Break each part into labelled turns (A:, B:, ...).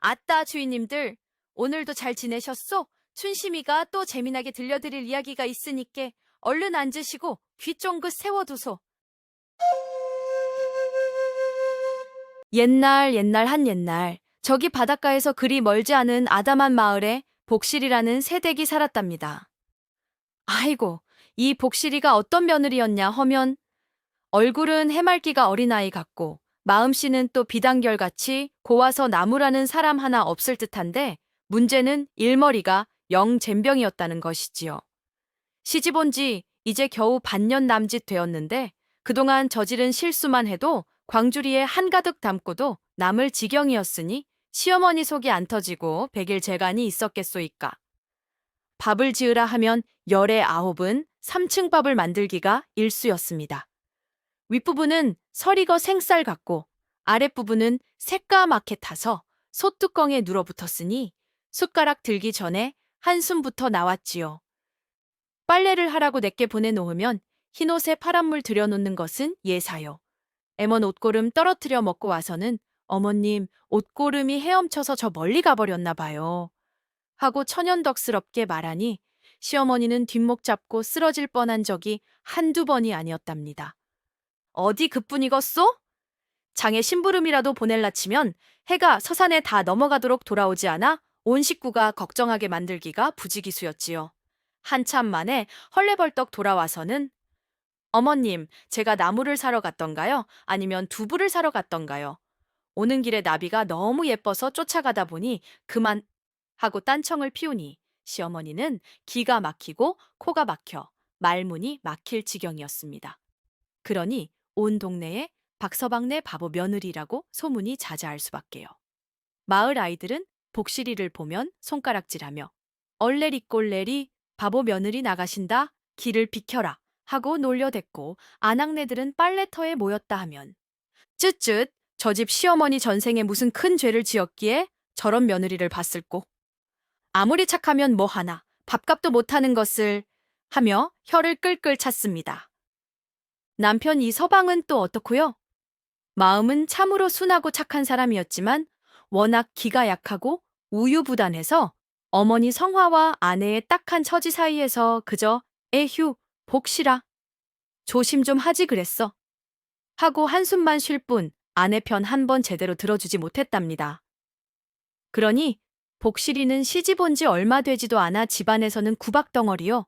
A: 아따, 주인님들. 오늘도 잘 지내셨소? 춘심이가 또 재미나게 들려드릴 이야기가 있으니께 얼른 앉으시고 귀 쫑긋 세워두소. 옛날 한 옛날, 저기 바닷가에서 그리 멀지 않은 아담한 마을에 복실이라는 새댁이 살았답니다. 아이고, 이 복실이가 어떤 며느리였냐 하면 얼굴은 해맑기가 어린아이 같고 마음씨는 또 비단결같이 고와서 나무라는 사람 하나 없을 듯한데 문제는 일머리가 영 젬병이었다는 것이지요. 시집 온 지 이제 겨우 반년 남짓 되었는데 그동안 저지른 실수만 해도 광주리에 한가득 담고도 남을 지경이었으니 시어머니 속이 안 터지고 백일 재간이 있었겠소이까. 밥을 지으라 하면 열에 아홉은 3층 밥을 만들기가 일쑤였습니다. 윗부분은 설익어 생쌀 같고 아랫부분은 새까맣게 타서 솥뚜껑에 눌어붙었으니 숟가락 들기 전에 한숨부터 나왔지요. 빨래를 하라고 내게 보내놓으면 흰옷에 파란물 들여놓는 것은 예사요. 애먼 옷고름 떨어뜨려 먹고 와서는 어머님, 옷고름이 헤엄쳐서 저 멀리 가버렸나 봐요. 하고 천연덕스럽게 말하니 시어머니는 뒷목 잡고 쓰러질 뻔한 적이 한두 번이 아니었답니다. 어디 그뿐이겠소? 장에 심부름이라도 보낼라 치면 해가 서산에 다 넘어가도록 돌아오지 않아 온 식구가 걱정하게 만들기가 부지기수였지요. 한참 만에 헐레벌떡 돌아와서는 어머님, 제가 나무를 사러 갔던가요? 아니면 두부를 사러 갔던가요? 오는 길에 나비가 너무 예뻐서 쫓아가다 보니 그만 하고 딴청을 피우니 시어머니는 기가 막히고 코가 막혀 말문이 막힐 지경이었습니다. 그러니 온 동네에 박서방네 바보 며느리라고 소문이 자자할 수밖에요. 마을 아이들은 복실이를 보면 손가락질하며 얼레리꼴레리 바보 며느리 나가신다 길을 비켜라 하고 놀려댔고 아낙네들은 빨래터에 모였다 하면 쯧쯧 저 집 시어머니 전생에 무슨 큰 죄를 지었기에 저런 며느리를 봤을꼬. 아무리 착하면 뭐하나 밥값도 못하는 것을 하며 혀를 끌끌 찼습니다. 남편 이서방은 또 어떻고요? 마음은 참으로 순하고 착한 사람이었지만 워낙 기가 약하고 우유부단해서 어머니 성화와 아내의 딱한 처지 사이에서 그저 에휴, 복시라. 조심 좀 하지 그랬어. 하고 한숨만 쉴 뿐 아내 편 한 번 제대로 들어주지 못했답니다. 그러니 복실이는 시집 온 지 얼마 되지도 않아 집안에서는 구박덩어리요.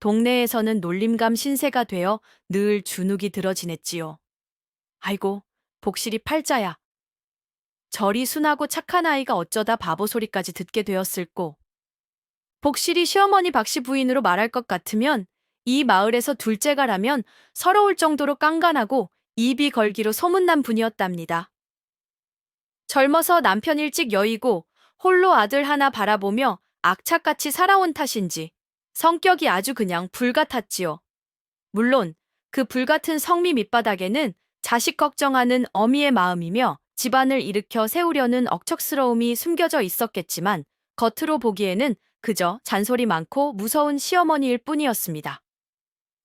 A: 동네에서는 놀림감 신세가 되어 늘 주눅이 들어 지냈지요. 아이고, 복실이 팔자야. 저리 순하고 착한 아이가 어쩌다 바보 소리까지 듣게 되었을꼬. 복실이 시어머니 박씨 부인으로 말할 것 같으면 이 마을에서 둘째가라면 서러울 정도로 깐깐하고 입이 걸기로 소문난 분이었답니다. 젊어서 남편 일찍 여의고 홀로 아들 하나 바라보며 악착같이 살아온 탓인지 성격이 아주 그냥 불같았지요. 물론 그 불같은 성미 밑바닥에는 자식 걱정하는 어미의 마음이며 집안을 일으켜 세우려는 억척스러움이 숨겨져 있었겠지만 겉으로 보기에는 그저 잔소리 많고 무서운 시어머니일 뿐이었습니다.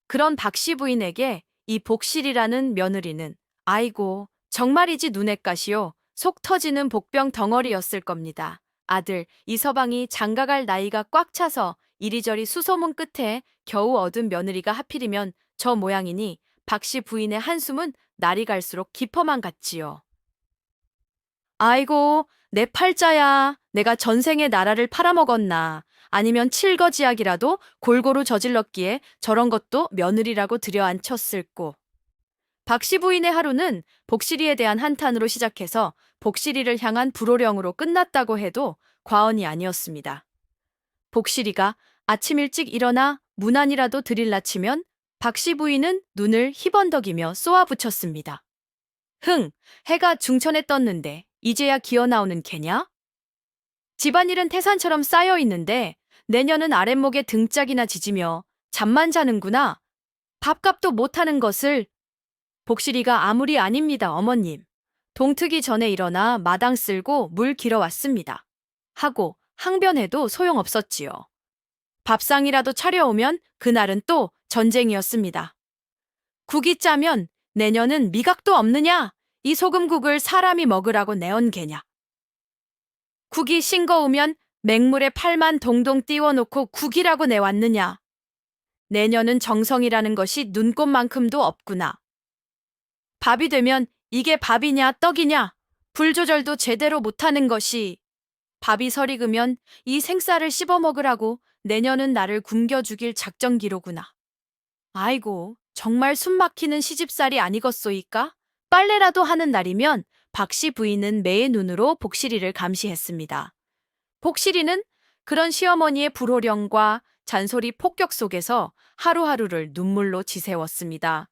A: 그런 박씨 부인에게 이 복실이라는 며느리는 아이고 정말이지 눈엣가시오. 속 터지는 복병 덩어리였을 겁니다. 아들 이서방이 장가갈 나이가 꽉 차서 이리저리 수소문 끝에 겨우 얻은 며느리가 하필이면 저 모양이니 박씨 부인의 한숨은 날이 갈수록 깊어만 갔지요. 아이고 내 팔자야. 내가 전생에 나라를 팔아먹었나. 아니면 칠거지약이라도 골고루 저질렀기에 저런 것도 며느리라고 들여앉혔을꼬. 박씨 부인의 하루는 복실이에 대한 한탄으로 시작해서 복실이를 향한 불호령으로 끝났다고 해도 과언이 아니었습니다. 복실이가 아침 일찍 일어나 문 안이라도 들일라 치면 박씨 부인은 눈을 희번덕이며 쏘아붙였습니다. 흥, 해가 중천에 떴는데 이제야 기어나오는 개냐? 집안일은 태산처럼 쌓여 있는데 내년은 아랫목에 등짝이나 지지며 잠만 자는구나. 밥값도 못하는 것을. 복실이가 아무리 아닙니다, 어머님. 동트기 전에 일어나 마당 쓸고 물 길어 왔습니다. 하고 항변해도 소용없었지요. 밥상이라도 차려오면 그날은 또 전쟁이었습니다. 국이 짜면 내년은 미각도 없느냐? 이 소금국을 사람이 먹으라고 내온 게냐? 국이 싱거우면 맹물에 팔만 동동 띄워놓고 국이라고 내왔느냐. 내년은 정성이라는 것이 눈꽃만큼도 없구나. 밥이 되면 이게 밥이냐 떡이냐 불 조절도 제대로 못하는 것이 밥이 설익으면 이 생쌀을 씹어 먹으라고 내년은 나를 굶겨 죽일 작정기로구나. 아이고 정말 숨막히는 시집살이 아니겠소이까? 빨래라도 하는 날이면 박씨 부인은 매의 눈으로 복실이를 감시했습니다. 복실이는 그런 시어머니의 불호령과 잔소리 폭격 속에서 하루하루를 눈물로 지새웠습니다.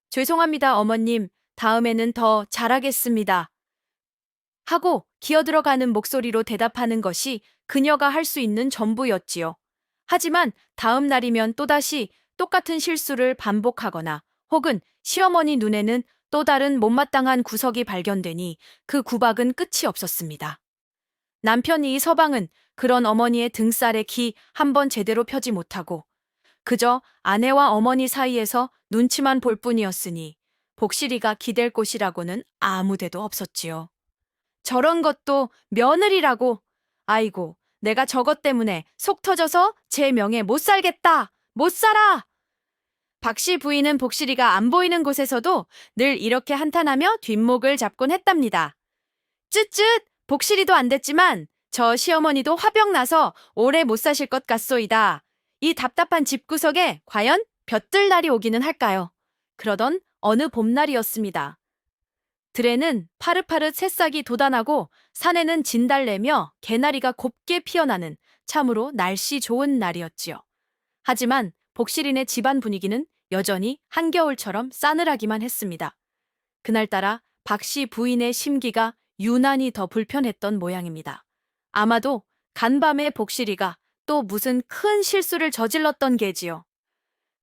A: 죄송합니다, 어머님. 다음에는 더 잘하겠습니다. 하고 기어들어가는 목소리로 대답하는 것이 그녀가 할 수 있는 전부였지요. 하지만 다음 날이면 또다시 똑같은 실수를 반복하거나 혹은 시어머니 눈에는 또 다른 못마땅한 구석이 발견되니 그 구박은 끝이 없었습니다. 남편 이 서방은 그런 어머니의 등살에 기 한 번 제대로 펴지 못하고 그저 아내와 어머니 사이에서 눈치만 볼 뿐이었으니 복실이가 기댈 곳이라고는 아무 데도 없었지요. 저런 것도 며느리라고. 아이고, 내가 저것 때문에 속 터져서 제 명예 못 살겠다. 못 살아. 박씨 부인은 복실이가 안 보이는 곳에서도 늘 이렇게 한탄하며 뒷목을 잡곤 했답니다. 쯧쯧, 복실이도 안 됐지만 저 시어머니도 화병 나서 오래 못 사실 것 같소이다. 이 답답한 집구석에 과연 볕들 날이 오기는 할까요? 그러던 어느 봄날이었습니다. 들에는 파릇파릇 새싹이 돋아나고 산에는 진달래며 개나리가 곱게 피어나는 참으로 날씨 좋은 날이었지요. 하지만 복실인의 집안 분위기는 여전히 한겨울처럼 싸늘하기만 했습니다. 그날따라 박씨 부인의 심기가 유난히 더 불편했던 모양입니다. 아마도 간밤에 복실이가 또 무슨 큰 실수를 저질렀던 게지요.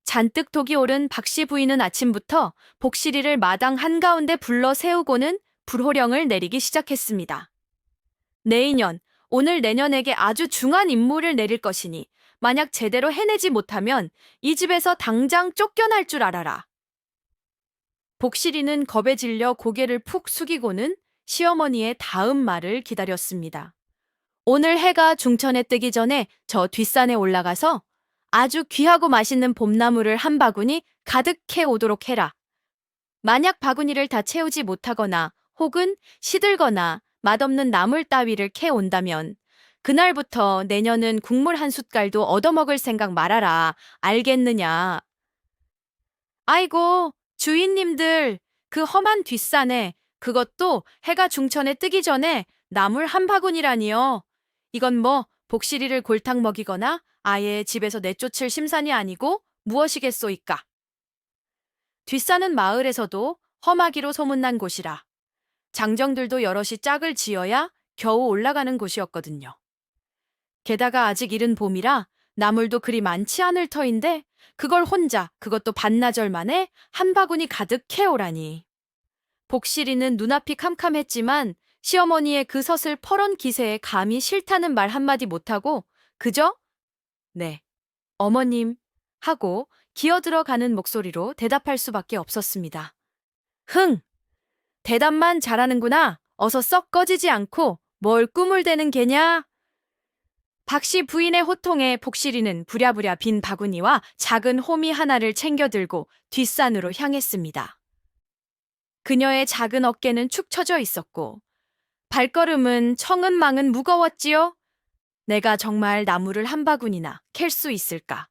A: 잔뜩 독이 오른 박씨 부인은 아침부터 복실이를 마당 한가운데 불러 세우고는 불호령을 내리기 시작했습니다. 내인년, 오늘 내년에게 아주 중한 임무를 내릴 것이니 만약 제대로 해내지 못하면 이 집에서 당장 쫓겨날 줄 알아라. 복실이는 겁에 질려 고개를 푹 숙이고는 시어머니의 다음 말을 기다렸습니다. 오늘 해가 중천에 뜨기 전에 저 뒷산에 올라가서 아주 귀하고 맛있는 봄나물을 한 바구니 가득 캐 오도록 해라. 만약 바구니를 다 채우지 못하거나 혹은 시들거나 맛없는 나물 따위를 캐 온다면 그날부터 내년은 국물 한 숟갈도 얻어먹을 생각 말아라. 알겠느냐? 아이고, 주인님들, 그 험한 뒷산에 그것도 해가 중천에 뜨기 전에 나물 한 바구니라니요. 이건 뭐 복실이를 골탕 먹이거나 아예 집에서 내쫓을 심산이 아니고 무엇이겠소이까. 뒷산은 마을에서도 험하기로 소문난 곳이라 장정들도 여럿이 짝을 지어야 겨우 올라가는 곳이었거든요. 게다가 아직 이른 봄이라 나물도 그리 많지 않을 터인데 그걸 혼자 그것도 반나절 만에 한 바구니 가득 캐오라니. 복실이는 눈앞이 캄캄했지만 시어머니의 그 서슬 퍼런 기세에 감히 싫다는 말 한마디 못하고 그저 네, 어머님 하고 기어들어가는 목소리로 대답할 수밖에 없었습니다. 흥! 대답만 잘하는구나. 어서 썩 꺼지지 않고 뭘 꿈을 대는 게냐? 박씨 부인의 호통에 복실이는 부랴부랴 빈 바구니와 작은 호미 하나를 챙겨 들고 뒷산으로 향했습니다. 그녀의 작은 어깨는 축 처져 있었고 발걸음은 청은망은 무거웠지요. 내가 정말 나무를 한 바구니나 캘 수 있을까?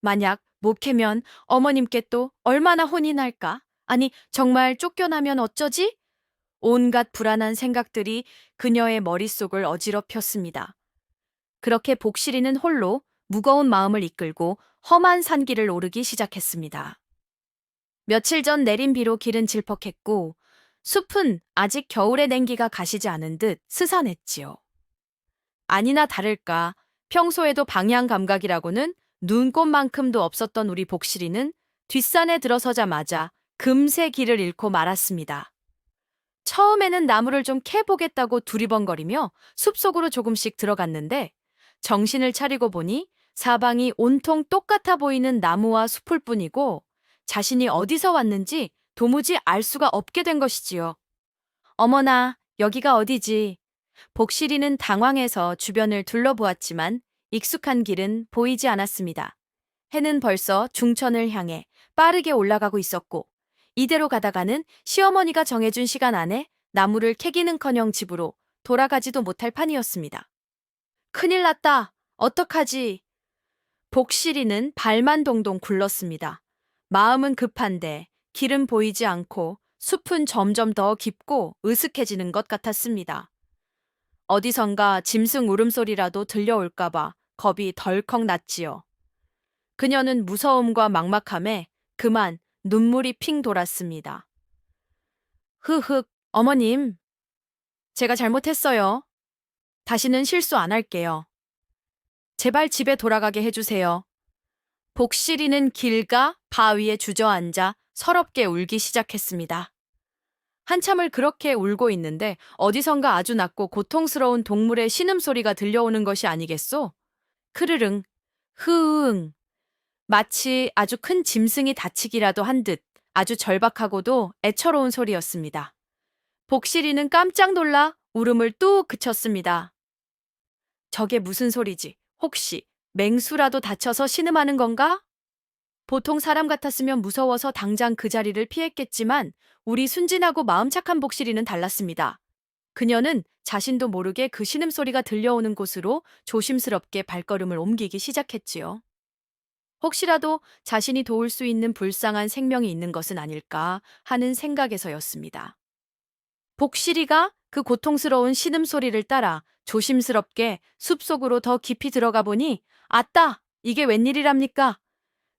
A: 만약 못 캐면 어머님께 또 얼마나 혼이 날까? 아니 정말 쫓겨나면 어쩌지? 온갖 불안한 생각들이 그녀의 머릿속을 어지럽혔습니다. 그렇게 복실이는 홀로 무거운 마음을 이끌고 험한 산길을 오르기 시작했습니다. 며칠 전 내린 비로 길은 질퍽했고 숲은 아직 겨울의 냉기가 가시지 않은 듯 스산했지요. 아니나 다를까 평소에도 방향 감각이라고는 눈꽃만큼도 없었던 우리 복실이는 뒷산에 들어서자마자 금세 길을 잃고 말았습니다. 처음에는 나무를 좀 캐보겠다고 두리번거리며 숲속으로 조금씩 들어갔는데 정신을 차리고 보니 사방이 온통 똑같아 보이는 나무와 숲을 뿐이고 자신이 어디서 왔는지 도무지 알 수가 없게 된 것이지요. 어머나, 여기가 어디지? 복실이는 당황해서 주변을 둘러보았지만 익숙한 길은 보이지 않았습니다. 해는 벌써 중천을 향해 빠르게 올라가고 있었고, 이대로 가다가는 시어머니가 정해준 시간 안에 나무를 캐기는커녕 집으로 돌아가지도 못할 판이었습니다. 큰일 났다. 어떡하지? 복실이는 발만 동동 굴렀습니다. 마음은 급한데 길은 보이지 않고 숲은 점점 더 깊고 으슥해지는 것 같았습니다. 어디선가 짐승 울음소리라도 들려올까봐 겁이 덜컥 났지요. 그녀는 무서움과 막막함에 그만 눈물이 핑 돌았습니다. 흐흑, 어머님, 제가 잘못했어요. 다시는 실수 안 할게요. 제발 집에 돌아가게 해주세요. 복실이는 길가 바위에 주저앉아 서럽게 울기 시작했습니다. 한참을 그렇게 울고 있는데 어디선가 아주 낮고 고통스러운 동물의 신음소리가 들려오는 것이 아니겠소? 크르릉, 흐응. 마치 아주 큰 짐승이 다치기라도 한 듯 아주 절박하고도 애처로운 소리였습니다. 복실이는 깜짝 놀라 울음을 뚝 그쳤습니다. 저게 무슨 소리지? 혹시 맹수라도 다쳐서 신음하는 건가? 보통 사람 같았으면 무서워서 당장 그 자리를 피했겠지만 우리 순진하고 마음 착한 복실이는 달랐습니다. 그녀는 자신도 모르게 그 신음소리가 들려오는 곳으로 조심스럽게 발걸음을 옮기기 시작했지요. 혹시라도 자신이 도울 수 있는 불쌍한 생명이 있는 것은 아닐까 하는 생각에서였습니다. 복실이가 그 고통스러운 신음소리를 따라 조심스럽게 숲속으로 더 깊이 들어가 보니 아따! 이게 웬일이랍니까?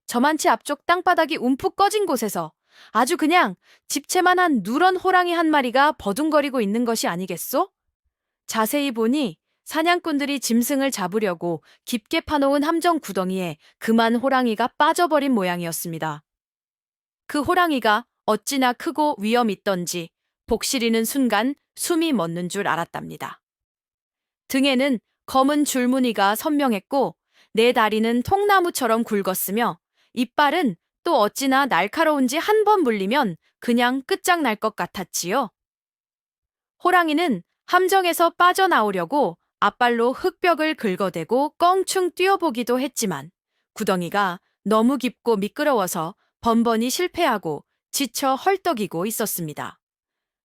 A: 저만치 앞쪽 땅바닥이 움푹 꺼진 곳에서 아주 그냥 집채만한 누런 호랑이 한 마리가 버둥거리고 있는 것이 아니겠소? 자세히 보니 사냥꾼들이 짐승을 잡으려고 깊게 파놓은 함정 구덩이에 그만 호랑이가 빠져버린 모양이었습니다. 그 호랑이가 어찌나 크고 위험 있던지 복실이는 순간 숨이 멎는 줄 알았답니다. 등에는 검은 줄무늬가 선명했고 네 다리는 통나무처럼 굵었으며 이빨은 또 어찌나 날카로운지 한 번 물리면 그냥 끝장날 것 같았지요. 호랑이는 함정에서 빠져나오려고 앞발로 흙벽을 긁어대고 껑충 뛰어보기도 했지만 구덩이가 너무 깊고 미끄러워서 번번이 실패하고 지쳐 헐떡이고 있었습니다.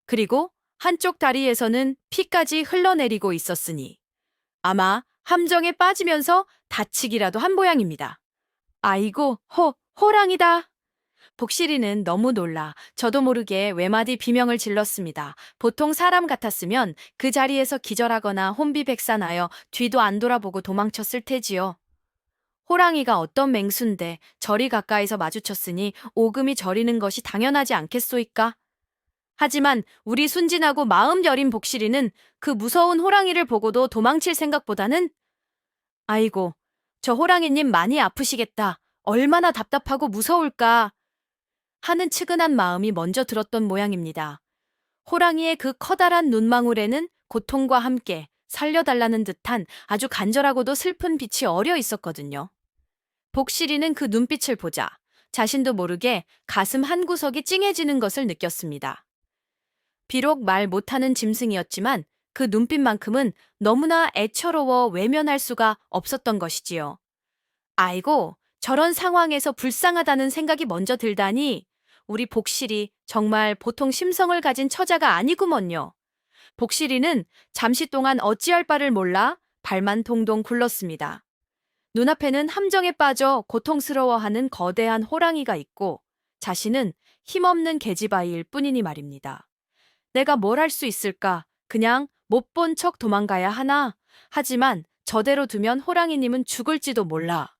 A: 그리고 한쪽 다리에서는 피까지 흘러내리고 있었으니 아마 함정에 빠지면서 다치기라도 한 모양입니다. 아이고, 호랑이다. 복실이는 너무 놀라 저도 모르게 외마디 비명을 질렀습니다. 보통 사람 같았으면 그 자리에서 기절하거나 혼비백산하여 뒤도 안 돌아보고 도망쳤을 테지요. 호랑이가 어떤 맹수인데 저리 가까이서 마주쳤으니 오금이 저리는 것이 당연하지 않겠소이까? 하지만 우리 순진하고 마음 여린 복실이는 그 무서운 호랑이를 보고도 도망칠 생각보다는 아이고, 저 호랑이님 많이 아프시겠다. 얼마나 답답하고 무서울까 하는 측은한 마음이 먼저 들었던 모양입니다. 호랑이의 그 커다란 눈망울에는 고통과 함께 살려달라는 듯한 아주 간절하고도 슬픈 빛이 어려 있었거든요. 복실이는 그 눈빛을 보자 자신도 모르게 가슴 한구석이 찡해지는 것을 느꼈습니다. 비록 말 못하는 짐승이었지만 그 눈빛만큼은 너무나 애처로워 외면할 수가 없었던 것이지요. 아이고, 저런 상황에서 불쌍하다는 생각이 먼저 들다니 우리 복실이 정말 보통 심성을 가진 처자가 아니구먼요. 복실이는 잠시 동안 어찌할 바를 몰라 발만 동동 굴렀습니다. 눈앞에는 함정에 빠져 고통스러워하는 거대한 호랑이가 있고 자신은 힘없는 계집아이일 뿐이니 말입니다. 내가 뭘 할 수 있을까? 그냥 못 본 척 도망가야 하나? 하지만 저대로 두면 호랑이님은 죽을지도 몰라.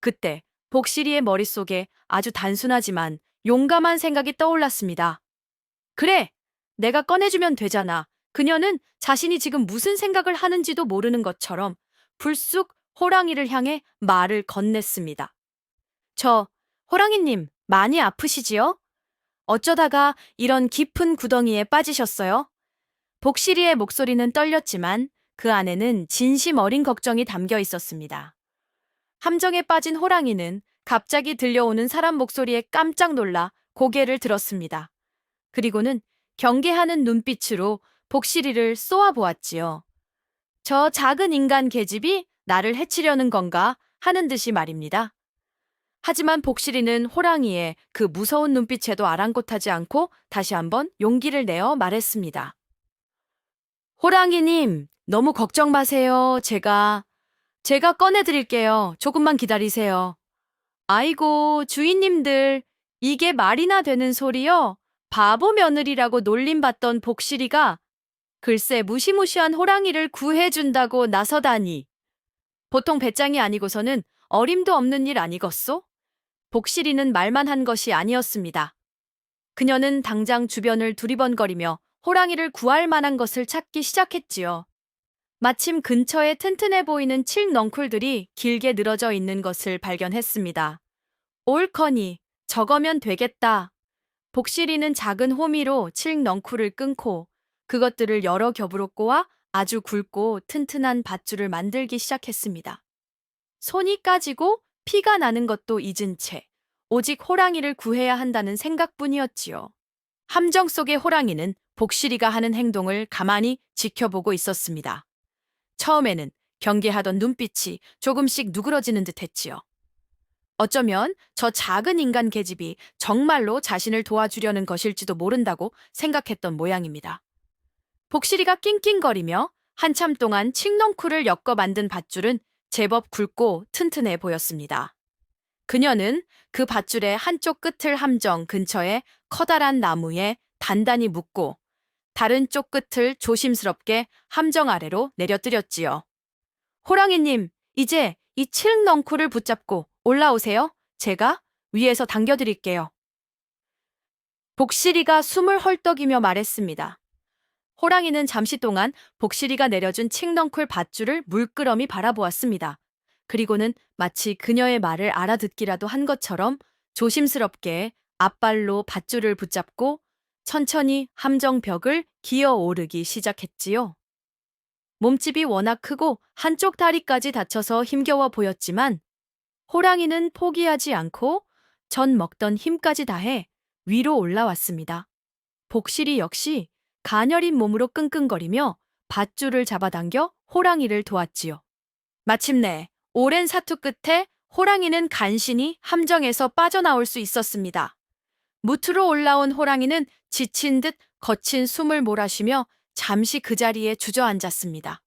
A: 그때 복실이의 머릿속에 아주 단순하지만 용감한 생각이 떠올랐습니다. 그래! 내가 꺼내주면 되잖아. 그녀는 자신이 지금 무슨 생각을 하는지도 모르는 것처럼 불쑥 호랑이를 향해 말을 건넸습니다. 호랑이님, 많이 아프시지요? 어쩌다가 이런 깊은 구덩이에 빠지셨어요? 복실이의 목소리는 떨렸지만 그 안에는 진심 어린 걱정이 담겨 있었습니다. 함정에 빠진 호랑이는 갑자기 들려오는 사람 목소리에 깜짝 놀라 고개를 들었습니다. 그리고는 경계하는 눈빛으로 복실이를 쏘아보았지요. 저 작은 인간 계집이 나를 해치려는 건가 하는 듯이 말입니다. 하지만 복실이는 호랑이의 그 무서운 눈빛에도 아랑곳하지 않고 다시 한번 용기를 내어 말했습니다. 호랑이님, 너무 걱정 마세요. 제가 꺼내드릴게요. 조금만 기다리세요. 아이고, 주인님들, 이게 말이나 되는 소리요? 바보 며느리라고 놀림받던 복실이가 글쎄 무시무시한 호랑이를 구해준다고 나서다니. 보통 배짱이 아니고서는 어림도 없는 일 아니겠소? 복실이는 말만 한 것이 아니었습니다. 그녀는 당장 주변을 두리번거리며 호랑이를 구할 만한 것을 찾기 시작했지요. 마침 근처에 튼튼해 보이는 칡넝쿨들이 길게 늘어져 있는 것을 발견했습니다. 옳거니, 저거면 되겠다. 복실이는 작은 호미로 칡넝쿨을 끊고 그것들을 여러 겹으로 꼬아 아주 굵고 튼튼한 밧줄을 만들기 시작했습니다. 손이 까지고 피가 나는 것도 잊은 채 오직 호랑이를 구해야 한다는 생각뿐이었지요. 함정 속의 호랑이는 복실이가 하는 행동을 가만히 지켜보고 있었습니다. 처음에는 경계하던 눈빛이 조금씩 누그러지는 듯 했지요. 어쩌면 저 작은 인간 계집이 정말로 자신을 도와주려는 것일지도 모른다고 생각했던 모양입니다. 복실이가 낑낑거리며 한참 동안 칡넝쿨을 엮어 만든 밧줄은 제법 굵고 튼튼해 보였습니다. 그녀는 그 밧줄의 한쪽 끝을 함정 근처에 커다란 나무에 단단히 묶고 다른 쪽 끝을 조심스럽게 함정 아래로 내려뜨렸지요. 호랑이님, 이제 이 칡넝쿨을 붙잡고 올라오세요. 제가 위에서 당겨드릴게요. 복실이가 숨을 헐떡이며 말했습니다. 호랑이는 잠시 동안 복실이가 내려준 칡넝쿨 밧줄을 물끄러미 바라보았습니다. 그리고는 마치 그녀의 말을 알아듣기라도 한 것처럼 조심스럽게 앞발로 밧줄을 붙잡고 천천히 함정벽을 기어 오르기 시작했지요. 몸집이 워낙 크고 한쪽 다리까지 다쳐서 힘겨워 보였지만 호랑이는 포기하지 않고 전 먹던 힘까지 다해 위로 올라왔습니다. 복실이 역시 가녀린 몸으로 끙끙거리며 밧줄을 잡아당겨 호랑이를 도왔지요. 마침내 오랜 사투 끝에 호랑이는 간신히 함정에서 빠져나올 수 있었습니다. 무트로 올라온 호랑이는 지친 듯 거친 숨을 몰아쉬며 잠시 그 자리에 주저앉았습니다.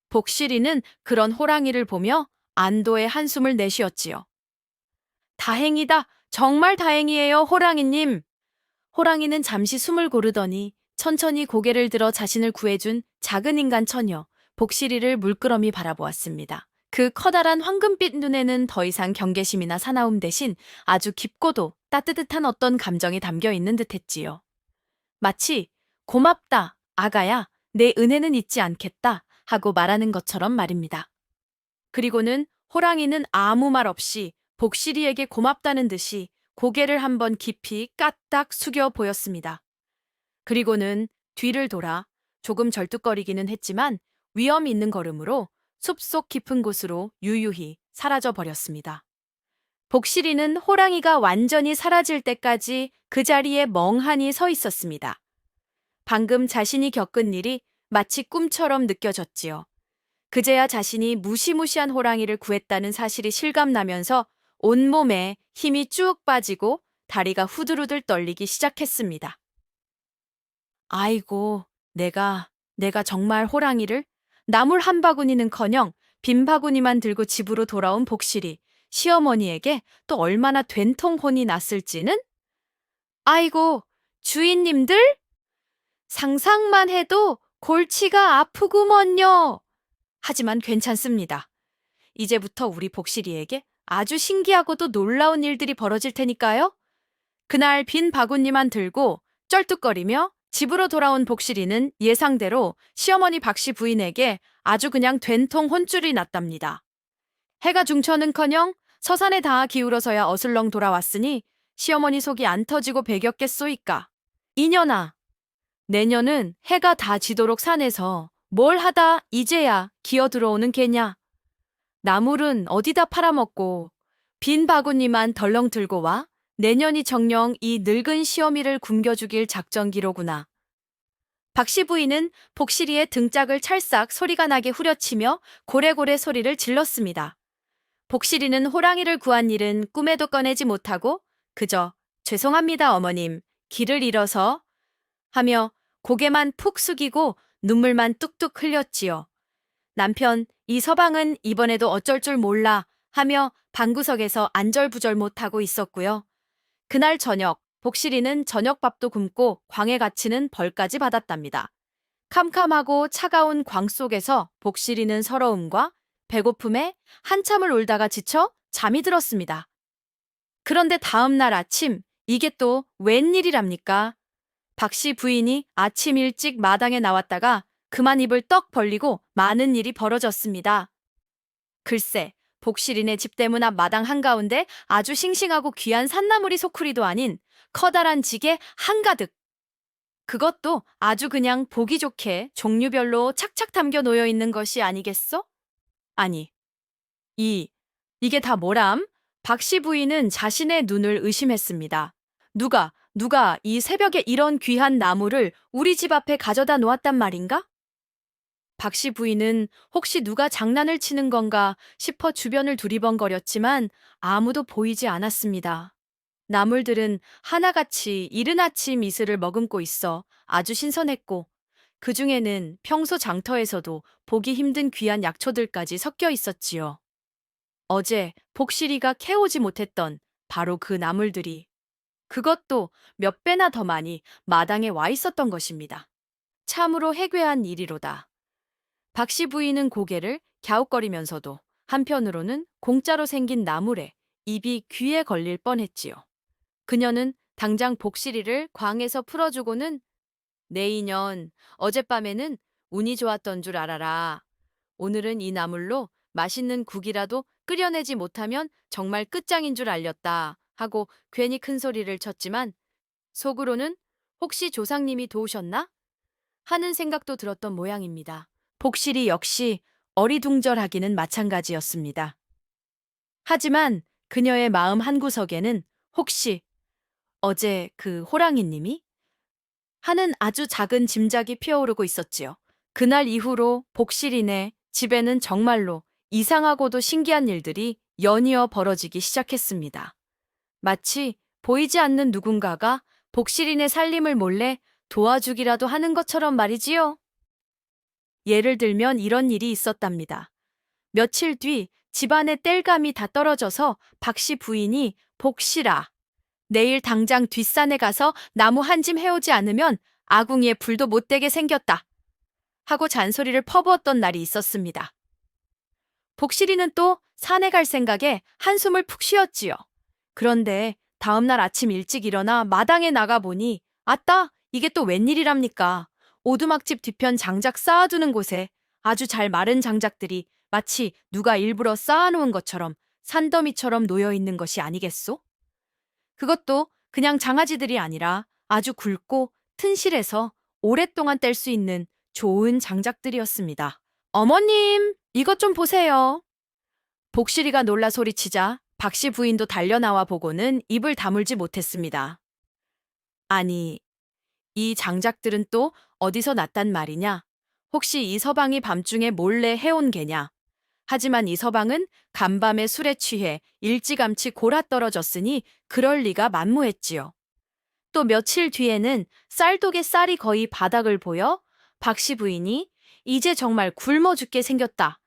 A: 복실이는 그런 호랑이를 보며 안도의 한숨을 내쉬었지요. 다행이다. 정말 다행이에요, 호랑이님. 호랑이는 잠시 숨을 고르더니 천천히 고개를 들어 자신을 구해준 작은 인간 처녀, 복실이를 물끄러미 바라보았습니다. 그 커다란 황금빛 눈에는 더 이상 경계심이나 사나움 대신 아주 깊고도 따뜻한 어떤 감정이 담겨 있는 듯했지요. 마치 고맙다, 아가야, 내 은혜는 잊지 않겠다 하고 말하는 것처럼 말입니다. 그리고는 호랑이는 아무 말 없이 복실이에게 고맙다는 듯이 고개를 한번 깊이 까딱 숙여 보였습니다. 그리고는 뒤를 돌아 조금 절뚝거리기는 했지만 위험 있는 걸음으로 숲속 깊은 곳으로 유유히 사라져 버렸습니다. 복실이는 호랑이가 완전히 사라질 때까지 그 자리에 멍하니 서 있었습니다. 방금 자신이 겪은 일이 마치 꿈처럼 느껴졌지요. 그제야 자신이 무시무시한 호랑이를 구했다는 사실이 실감나면서 온몸에 힘이 쭉 빠지고 다리가 후들후들 떨리기 시작했습니다. 아이고, 내가 정말 호랑이를? 나물 한 바구니는커녕 빈 바구니만 들고 집으로 돌아온 복실이 시어머니에게 또 얼마나 된통 혼이 났을지는? 아이고, 주인님들? 상상만 해도 골치가 아프구먼요. 하지만 괜찮습니다. 이제부터 우리 복실이에게 아주 신기하고도 놀라운 일들이 벌어질 테니까요. 그날 빈 바구니만 들고 쩔뚝거리며 집으로 돌아온 복실이는 예상대로 시어머니 박씨 부인에게 아주 그냥 된통 혼쭐이 났답니다. 해가 중천은커녕 서산에 다 기울어서야 어슬렁 돌아왔으니 시어머니 속이 안 터지고 배겼겠소이까. 이년아, 내년은 해가 다 지도록 산에서 뭘 하다 이제야 기어 들어오는 개냐. 나물은 어디다 팔아먹고 빈 바구니만 덜렁 들고 와? 내년이 정녕 이 늙은 시어미를 굶겨주길 작정기로구나. 박씨 부인은 복실이의 등짝을 찰싹 소리가 나게 후려치며 고래고래 소리를 질렀습니다. 복실이는 호랑이를 구한 일은 꿈에도 꺼내지 못하고 그저 죄송합니다 어머님, 길을 잃어서 하며 고개만 푹 숙이고 눈물만 뚝뚝 흘렸지요. 남편 이서방은 이번에도 어쩔 줄 몰라 하며 방구석에서 안절부절 못하고 있었고요. 그날 저녁 복실이는 저녁밥도 굶고 광에 갇히는 벌까지 받았답니다. 캄캄하고 차가운 광 속에서 복실이는 서러움과 배고픔에 한참을 울다가 지쳐 잠이 들었습니다. 그런데 다음 날 아침 이게 또 웬일이랍니까? 박씨 부인이 아침 일찍 마당에 나왔다가 그만 입을 떡 벌리고 많은 일이 벌어졌습니다. 글쎄, 복실이네 집대문 앞 마당 한가운데 아주 싱싱하고 귀한 산나물이 소쿠리도 아닌 커다란 지게 한가득. 그것도 아주 그냥 보기 좋게 종류별로 착착 담겨 놓여 있는 것이 아니겠어? 아니, 이게 다 뭐람? 박씨 부인은 자신의 눈을 의심했습니다. 누가 이 새벽에 이런 귀한 나무를 우리 집 앞에 가져다 놓았단 말인가? 박씨 부인은 혹시 누가 장난을 치는 건가 싶어 주변을 두리번거렸지만 아무도 보이지 않았습니다. 나물들은 하나같이 이른 아침 이슬을 머금고 있어 아주 신선했고 그 중에는 평소 장터에서도 보기 힘든 귀한 약초들까지 섞여 있었지요. 어제 복실이가 캐오지 못했던 바로 그 나물들이 그것도 몇 배나 더 많이 마당에 와 있었던 것입니다. 참으로 해괴한 일이로다. 박씨 부인은 고개를 갸웃거리면서도 한편으로는 공짜로 생긴 나물에 입이 귀에 걸릴 뻔했지요. 그녀는 당장 복실이를 광에서 풀어주고는 내 인연, 어젯밤에는 운이 좋았던 줄 알아라. 오늘은 이 나물로 맛있는 국이라도 끓여내지 못하면 정말 끝장인 줄 알렸다 하고 괜히 큰 소리를 쳤지만 속으로는 혹시 조상님이 도우셨나? 하는 생각도 들었던 모양입니다. 복실이 역시 어리둥절하기는 마찬가지였습니다. 하지만 그녀의 마음 한구석에는 혹시 어제 그 호랑이님이? 하는 아주 작은 짐작이 피어오르고 있었지요. 그날 이후로 복실이네 집에는 정말로 이상하고도 신기한 일들이 연이어 벌어지기 시작했습니다. 마치 보이지 않는 누군가가 복실이네 살림을 몰래 도와주기라도 하는 것처럼 말이지요. 예를 들면 이런 일이 있었답니다. 며칠 뒤 집안의 땔감이 다 떨어져서 박씨 부인이 복실아, 내일 당장 뒷산에 가서 나무 한 짐 해오지 않으면 아궁이에 불도 못 대게 생겼다. 하고 잔소리를 퍼부었던 날이 있었습니다. 복실이는 또 산에 갈 생각에 한숨을 푹 쉬었지요. 그런데 다음날 아침 일찍 일어나 마당에 나가보니 아따, 이게 또 웬일이랍니까? 오두막집 뒤편 장작 쌓아두는 곳에 아주 잘 마른 장작들이 마치 누가 일부러 쌓아놓은 것처럼 산더미처럼 놓여 있는 것이 아니겠소? 그것도 그냥 장아지들이 아니라 아주 굵고 튼실해서 오랫동안 뗄 수 있는 좋은 장작들이었습니다. 어머님, 이것 좀 보세요. 복실이가 놀라 소리치자 박씨 부인도 달려나와 보고는 입을 다물지 못했습니다. 아니, 이 장작들은 또 어디서 났단 말이냐? 혹시 이 서방이 밤중에 몰래 해온 게냐? 하지만 이 서방은 간밤에 술에 취해 일찌감치 골아 떨어졌으니 그럴 리가 만무했지요. 또 며칠 뒤에는 쌀독에 쌀이 거의 바닥을 보여 박씨 부인이 이제 정말 굶어 죽게 생겼다.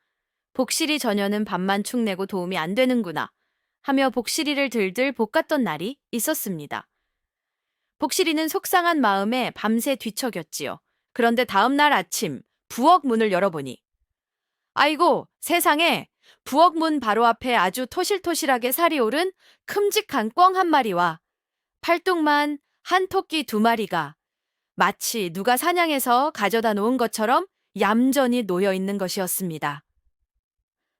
A: 복실이 전혀는 밥만 축내고 도움이 안 되는구나 하며 복실이를 들들 볶았던 날이 있었습니다. 복실이는 속상한 마음에 밤새 뒤척였지요. 그런데 다음 날 아침 부엌 문을 열어보니 아이고 세상에, 부엌 문 바로 앞에 아주 토실토실하게 살이 오른 큼직한 꿩 한 마리와 팔뚝만 한 토끼 두 마리가 마치 누가 사냥해서 가져다 놓은 것처럼 얌전히 놓여 있는 것이었습니다.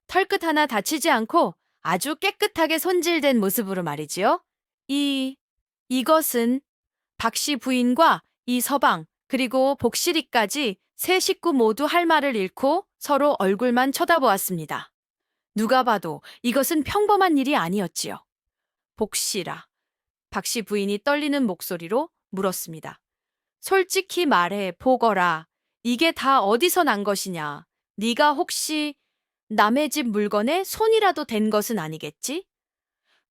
A: 털끝 하나 다치지 않고 아주 깨끗하게 손질된 모습으로 말이지요. 이것은 박씨 부인과 이 서방 그리고 복실이까지 세 식구 모두 할 말을 잃고 서로 얼굴만 쳐다보았습니다. 누가 봐도 이것은 평범한 일이 아니었지요. 복실아, 박씨 부인이 떨리는 목소리로 물었습니다. 솔직히 말해, 보거라. 이게 다 어디서 난 것이냐? 네가 혹시 남의 집 물건에 손이라도 댄 것은 아니겠지?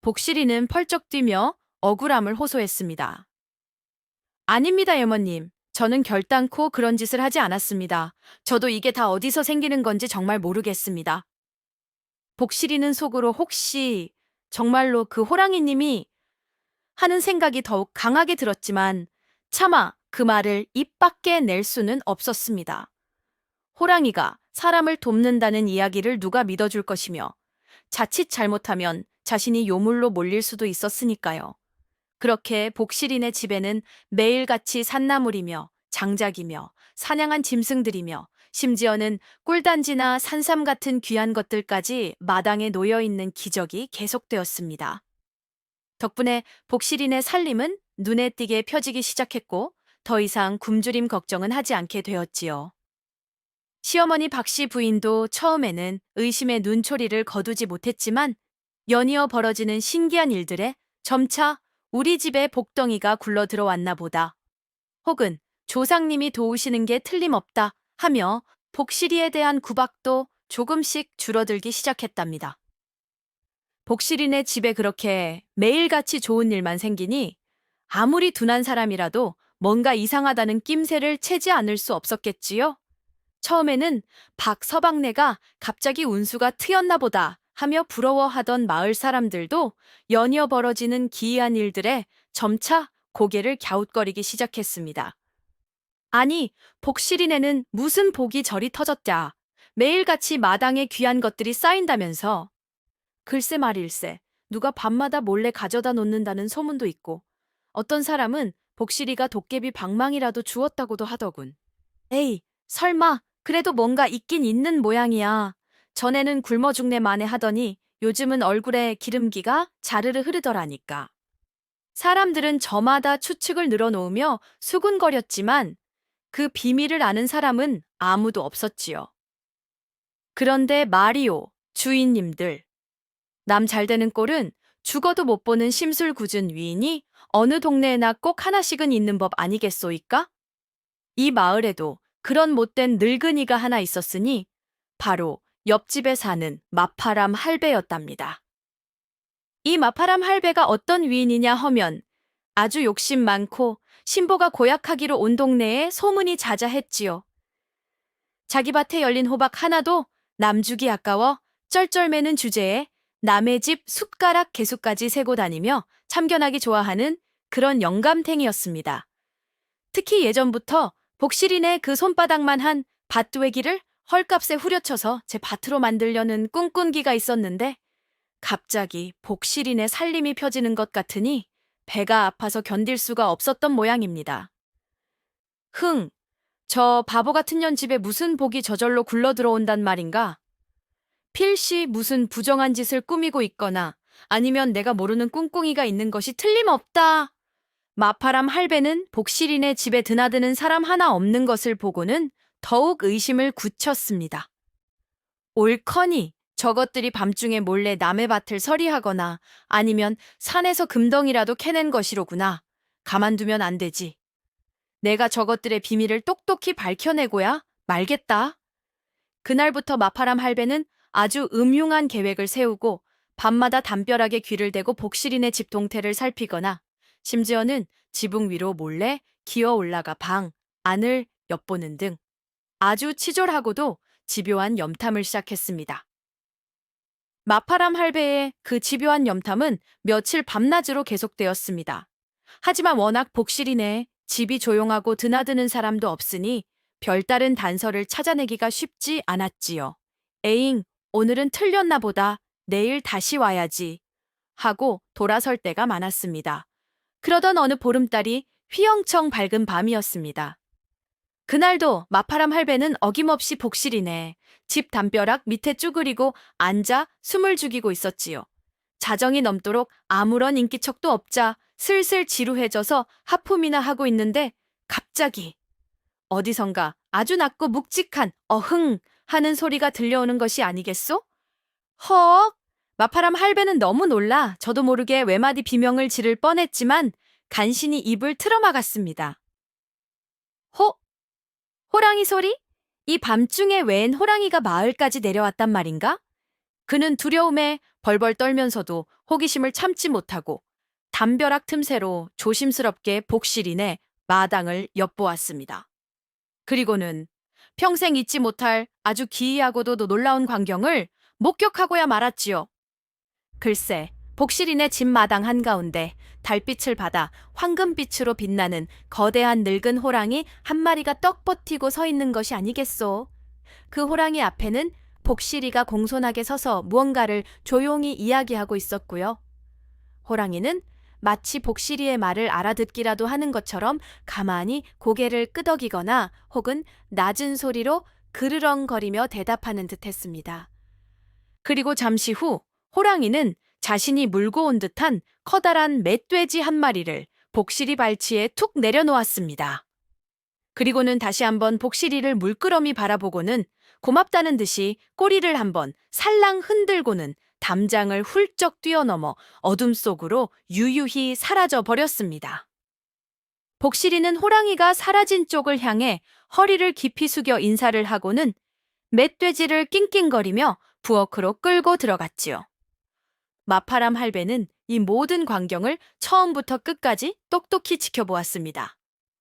A: 복실이는 펄쩍 뛰며 억울함을 호소했습니다. 아닙니다, 여모님. 저는 결단코 그런 짓을 하지 않았습니다. 저도 이게 다 어디서 생기는 건지 정말 모르겠습니다. 복실이는 속으로 혹시 정말로 그 호랑이님이 하는 생각이 더욱 강하게 들었지만 차마 그 말을 입 밖에 낼 수는 없었습니다. 호랑이가 사람을 돕는다는 이야기를 누가 믿어줄 것이며 자칫 잘못하면 자신이 요물로 몰릴 수도 있었으니까요. 그렇게 복실이네 집에는 매일같이 산나물이며 장작이며 사냥한 짐승들이며 심지어는 꿀단지나 산삼 같은 귀한 것들까지 마당에 놓여 있는 기적이 계속되었습니다. 덕분에 복실이네 살림은 눈에 띄게 펴지기 시작했고 더 이상 굶주림 걱정은 하지 않게 되었지요. 시어머니 박씨 부인도 처음에는 의심의 눈초리를 거두지 못했지만 연이어 벌어지는 신기한 일들에 점차 우리 집에 복덩이가 굴러 들어왔나 보다. 혹은 조상님이 도우시는 게 틀림없다 하며 복실이에 대한 구박도 조금씩 줄어들기 시작했답니다. 복실이네 집에 그렇게 매일같이 좋은 일만 생기니 아무리 둔한 사람이라도 뭔가 이상하다는 낌새를 채지 않을 수 없었겠지요. 처음에는 박서방네가 갑자기 운수가 트였나 보다 하며 부러워하던 마을 사람들도 연이어 벌어지는 기이한 일들에 점차 고개를 갸웃거리기 시작했습니다. 아니, 복실이네는 무슨 복이 저리 터졌자. 매일같이 마당에 귀한 것들이 쌓인다면서. 글쎄 말일세, 누가 밤마다 몰래 가져다 놓는다는 소문도 있고, 어떤 사람은 복실이가 도깨비 방망이라도 주었다고도 하더군. 에이, 설마, 그래도 뭔가 있긴 있는 모양이야. 전에는 굶어 죽네 마네 하더니 요즘은 얼굴에 기름기가 자르르 흐르더라니까. 사람들은 저마다 추측을 늘어놓으며 수군거렸지만 그 비밀을 아는 사람은 아무도 없었지요. 그런데 말이오, 주인님들. 남 잘되는 꼴은 죽어도 못 보는 심술궂은 위인이 어느 동네에나 꼭 하나씩은 있는 법 아니겠소이까? 이 마을에도 그런 못된 늙은이가 하나 있었으니 바로 옆집에 사는 마파람 할배였답니다. 이 마파람 할배가 어떤 위인이냐 하면 아주 욕심 많고 신보가 고약하기로 온 동네에 소문이 자자했지요. 자기 밭에 열린 호박 하나도 남주기 아까워 쩔쩔매는 주제에 남의 집 숟가락 개수까지 세고 다니며 참견하기 좋아하는 그런 영감탱이였습니다. 특히 예전부터 복실이네 그 손바닥만 한 밭두에기를 헐값에 후려쳐서 제 밭으로 만들려는 꿍꿍기가 있었는데 갑자기 복실이네 살림이 펴지는 것 같으니 배가 아파서 견딜 수가 없었던 모양입니다. 흥, 저 바보 같은 년 집에 무슨 복이 저절로 굴러 들어온단 말인가? 필시 무슨 부정한 짓을 꾸미고 있거나 아니면 내가 모르는 꿍꿍이가 있는 것이 틀림없다. 마파람 할배는 복실이네 집에 드나드는 사람 하나 없는 것을 보고는 더욱 의심을 굳혔습니다. 옳거니 저것들이 밤중에 몰래 남의 밭을 서리하거나 아니면 산에서 금덩이라도 캐낸 것이로구나. 가만두면 안 되지. 내가 저것들의 비밀을 똑똑히 밝혀내고야 말겠다. 그날부터 마파람 할배는 아주 음흉한 계획을 세우고 밤마다 담벼락에 귀를 대고 복실이네 집 동태를 살피거나 심지어는 지붕 위로 몰래 기어 올라가 방 안을 엿보는 등 아주 치졸하고도 집요한 염탐을 시작했습니다. 마파람 할배의 그 집요한 염탐은 며칠 밤낮으로 계속되었습니다. 하지만 워낙 복실이네 집이 조용하고 드나드는 사람도 없으니 별다른 단서를 찾아내기가 쉽지 않았지요. 에잉, 오늘은 틀렸나 보다. 내일 다시 와야지. 하고 돌아설 때가 많았습니다. 그러던 어느 보름달이 휘영청 밝은 밤이었습니다. 그날도 마파람 할배는 어김없이 복실이네 집 담벼락 밑에 쭈그리고 앉아 숨을 죽이고 있었지요. 자정이 넘도록 아무런 인기척도 없자 슬슬 지루해져서 하품이나 하고 있는데 갑자기 어디선가 아주 낮고 묵직한 어흥 하는 소리가 들려오는 것이 아니겠소? 헉! 마파람 할배는 너무 놀라 저도 모르게 외마디 비명을 지를 뻔했지만 간신히 입을 틀어막았습니다. 호, 호랑이 소리? 이 밤중에 웬 호랑이가 마을까지 내려왔단 말인가? 그는 두려움에 벌벌 떨면서도 호기심을 참지 못하고 담벼락 틈새로 조심스럽게 복실인의 마당을 엿보았습니다. 그리고는 평생 잊지 못할 아주 기이하고도 놀라운 광경을 목격하고야 말았지요. 글쎄, 복실인의 집 마당 한가운데 달빛을 받아 황금빛으로 빛나는 거대한 늙은 호랑이 한 마리가 떡 버티고 서 있는 것이 아니겠소. 그 호랑이 앞에는 복실이가 공손하게 서서 무언가를 조용히 이야기하고 있었고요. 호랑이는 마치 복실이의 말을 알아듣기라도 하는 것처럼 가만히 고개를 끄덕이거나 혹은 낮은 소리로 그르렁거리며 대답하는 듯 했습니다. 그리고 잠시 후 호랑이는 자신이 물고 온 듯한 커다란 멧돼지 한 마리를 복실이 발치에 툭 내려놓았습니다. 그리고는 다시 한번 복실이를 물끄러미 바라보고는 고맙다는 듯이 꼬리를 한번 살랑 흔들고는 담장을 훌쩍 뛰어넘어 어둠 속으로 유유히 사라져 버렸습니다. 복실이는 호랑이가 사라진 쪽을 향해 허리를 깊이 숙여 인사를 하고는 멧돼지를 낑낑거리며 부엌으로 끌고 들어갔지요. 마파람 할배는 이 모든 광경을 처음부터 끝까지 똑똑히 지켜보았습니다.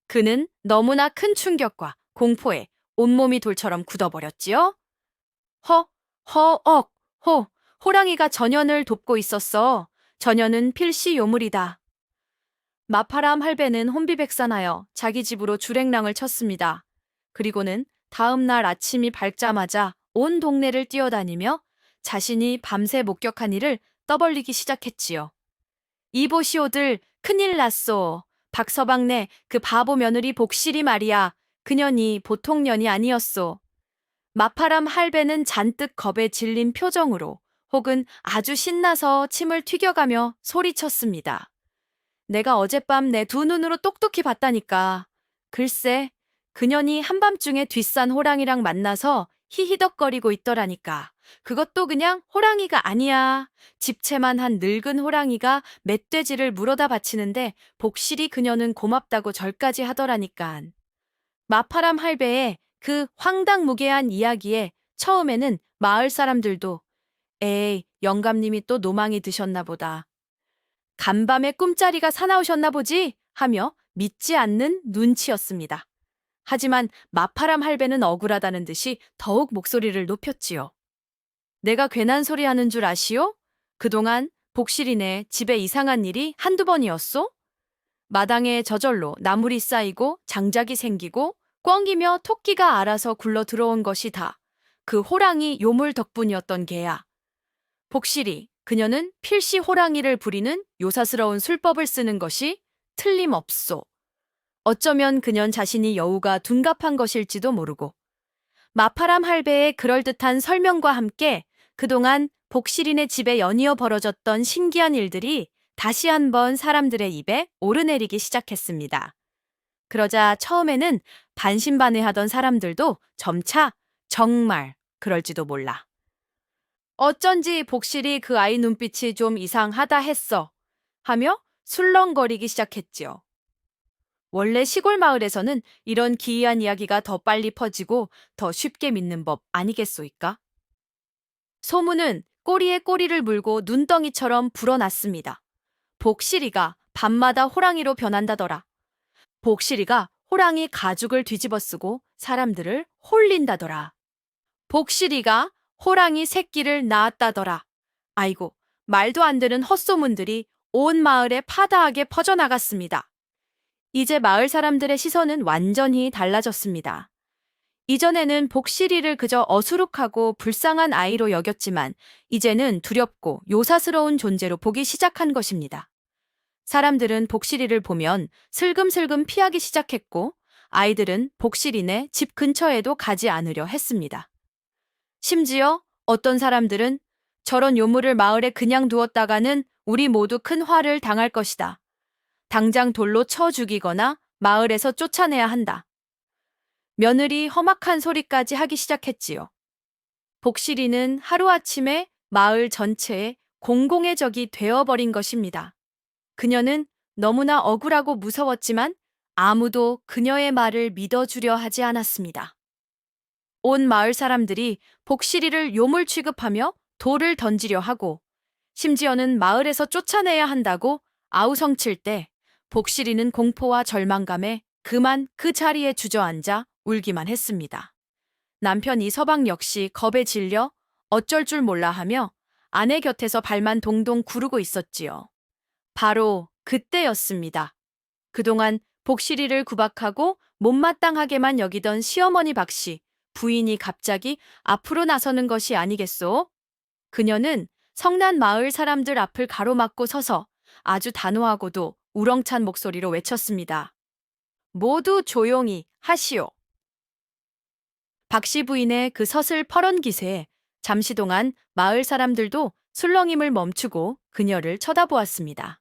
A: 그는 너무나 큰 충격과 공포에 온몸이 돌처럼 굳어버렸지요. 호랑이가 전현을 돕고 있었어. 전현은 필시 요물이다. 마파람 할배는 혼비백산하여 자기 집으로 주랭랑을 쳤습니다. 그리고는 다음 날 아침이 밝자마자 온 동네를 뛰어다니며 자신이 밤새 목격한 일을 떠벌리기 시작했지요. 이보시오들, 큰일 났소. 박서방네 그 바보 며느리 복실이 말이야. 그년이 보통 년이 아니었소. 마파람 할배는 잔뜩 겁에 질린 표정으로 혹은 아주 신나서 침을 튀겨가며 소리쳤습니다. 내가 어젯밤 내 두 눈으로 똑똑히 봤다니까. 글쎄, 그년이 한밤중에 뒷산 호랑이랑 만나서 히히덕거리고 있더라니까. 그것도 그냥 호랑이가 아니야. 집채만 한 늙은 호랑이가 멧돼지를 물어다 바치는데 복실이 그녀는 고맙다고 절까지 하더라니깐. 마파람 할배의 그 황당무계한 이야기에 처음에는 마을 사람들도 에이, 영감님이 또 노망이 드셨나 보다. 간밤에 꿈자리가 사나우셨나 보지? 하며 믿지 않는 눈치였습니다. 하지만 마파람 할배는 억울하다는 듯이 더욱 목소리를 높였지요. 내가 괜한 소리 하는 줄 아시오? 그동안 복실이네 집에 이상한 일이 한두 번이었소? 마당에 저절로 나물이 쌓이고 장작이 생기고 꿩이며 토끼가 알아서 굴러 들어온 것이 다 그 호랑이 요물 덕분이었던 게야. 복실이, 그녀는 필시 호랑이를 부리는 요사스러운 술법을 쓰는 것이 틀림없소. 어쩌면 그년 자신이 여우가 둔갑한 것일지도 모르고 마파람 할배의 그럴듯한 설명과 함께 그동안 복실인의 집에 연이어 벌어졌던 신기한 일들이 다시 한번 사람들의 입에 오르내리기 시작했습니다. 그러자 처음에는 반신반의하던 사람들도 점차 정말 그럴지도 몰라. 어쩐지 복실이 그 아이 눈빛이 좀 이상하다 했어. 하며 술렁거리기 시작했지요. 원래 시골 마을에서는 이런 기이한 이야기가 더 빨리 퍼지고 더 쉽게 믿는 법 아니겠소이까? 소문은 꼬리에 꼬리를 물고 눈덩이처럼 불어났습니다. 복실이가 밤마다 호랑이로 변한다더라. 복실이가 호랑이 가죽을 뒤집어 쓰고 사람들을 홀린다더라. 복실이가 호랑이 새끼를 낳았다더라. 아이고, 말도 안 되는 헛소문들이 온 마을에 파다하게 퍼져나갔습니다. 이제 마을 사람들의 시선은 완전히 달라졌습니다. 이전에는 복실이를 그저 어수룩하고 불쌍한 아이로 여겼지만 이제는 두렵고 요사스러운 존재로 보기 시작한 것입니다. 사람들은 복실이를 보면 슬금슬금 피하기 시작했고 아이들은 복실이네 집 근처에도 가지 않으려 했습니다. 심지어 어떤 사람들은 저런 요물을 마을에 그냥 두었다가는 우리 모두 큰 화를 당할 것이다. 당장 돌로 쳐 죽이거나 마을에서 쫓아내야 한다. 며느리 험악한 소리까지 하기 시작했지요. 복실이는 하루아침에 마을 전체에 공공의 적이 되어버린 것입니다. 그녀는 너무나 억울하고 무서웠지만 아무도 그녀의 말을 믿어주려 하지 않았습니다. 온 마을 사람들이 복실이를 요물 취급하며 돌을 던지려 하고 심지어는 마을에서 쫓아내야 한다고 아우성칠 때 복실이는 공포와 절망감에 그만 그 자리에 주저앉아 울기만 했습니다. 남편 이서방 역시 겁에 질려 어쩔 줄 몰라 하며 아내 곁에서 발만 동동 구르고 있었지요. 바로 그때였습니다. 그동안 복실이를 구박하고 못마땅하게만 여기던 시어머니 박씨, 부인이 갑자기 앞으로 나서는 것이 아니겠소? 그녀는 성난 마을 사람들 앞을 가로막고 서서 아주 단호하고도 우렁찬 목소리로 외쳤습니다. 모두 조용히 하시오. 박씨 부인의 그 서슬퍼런 기세에 잠시 동안 마을 사람들도 술렁임을 멈추고 그녀를 쳐다보았습니다.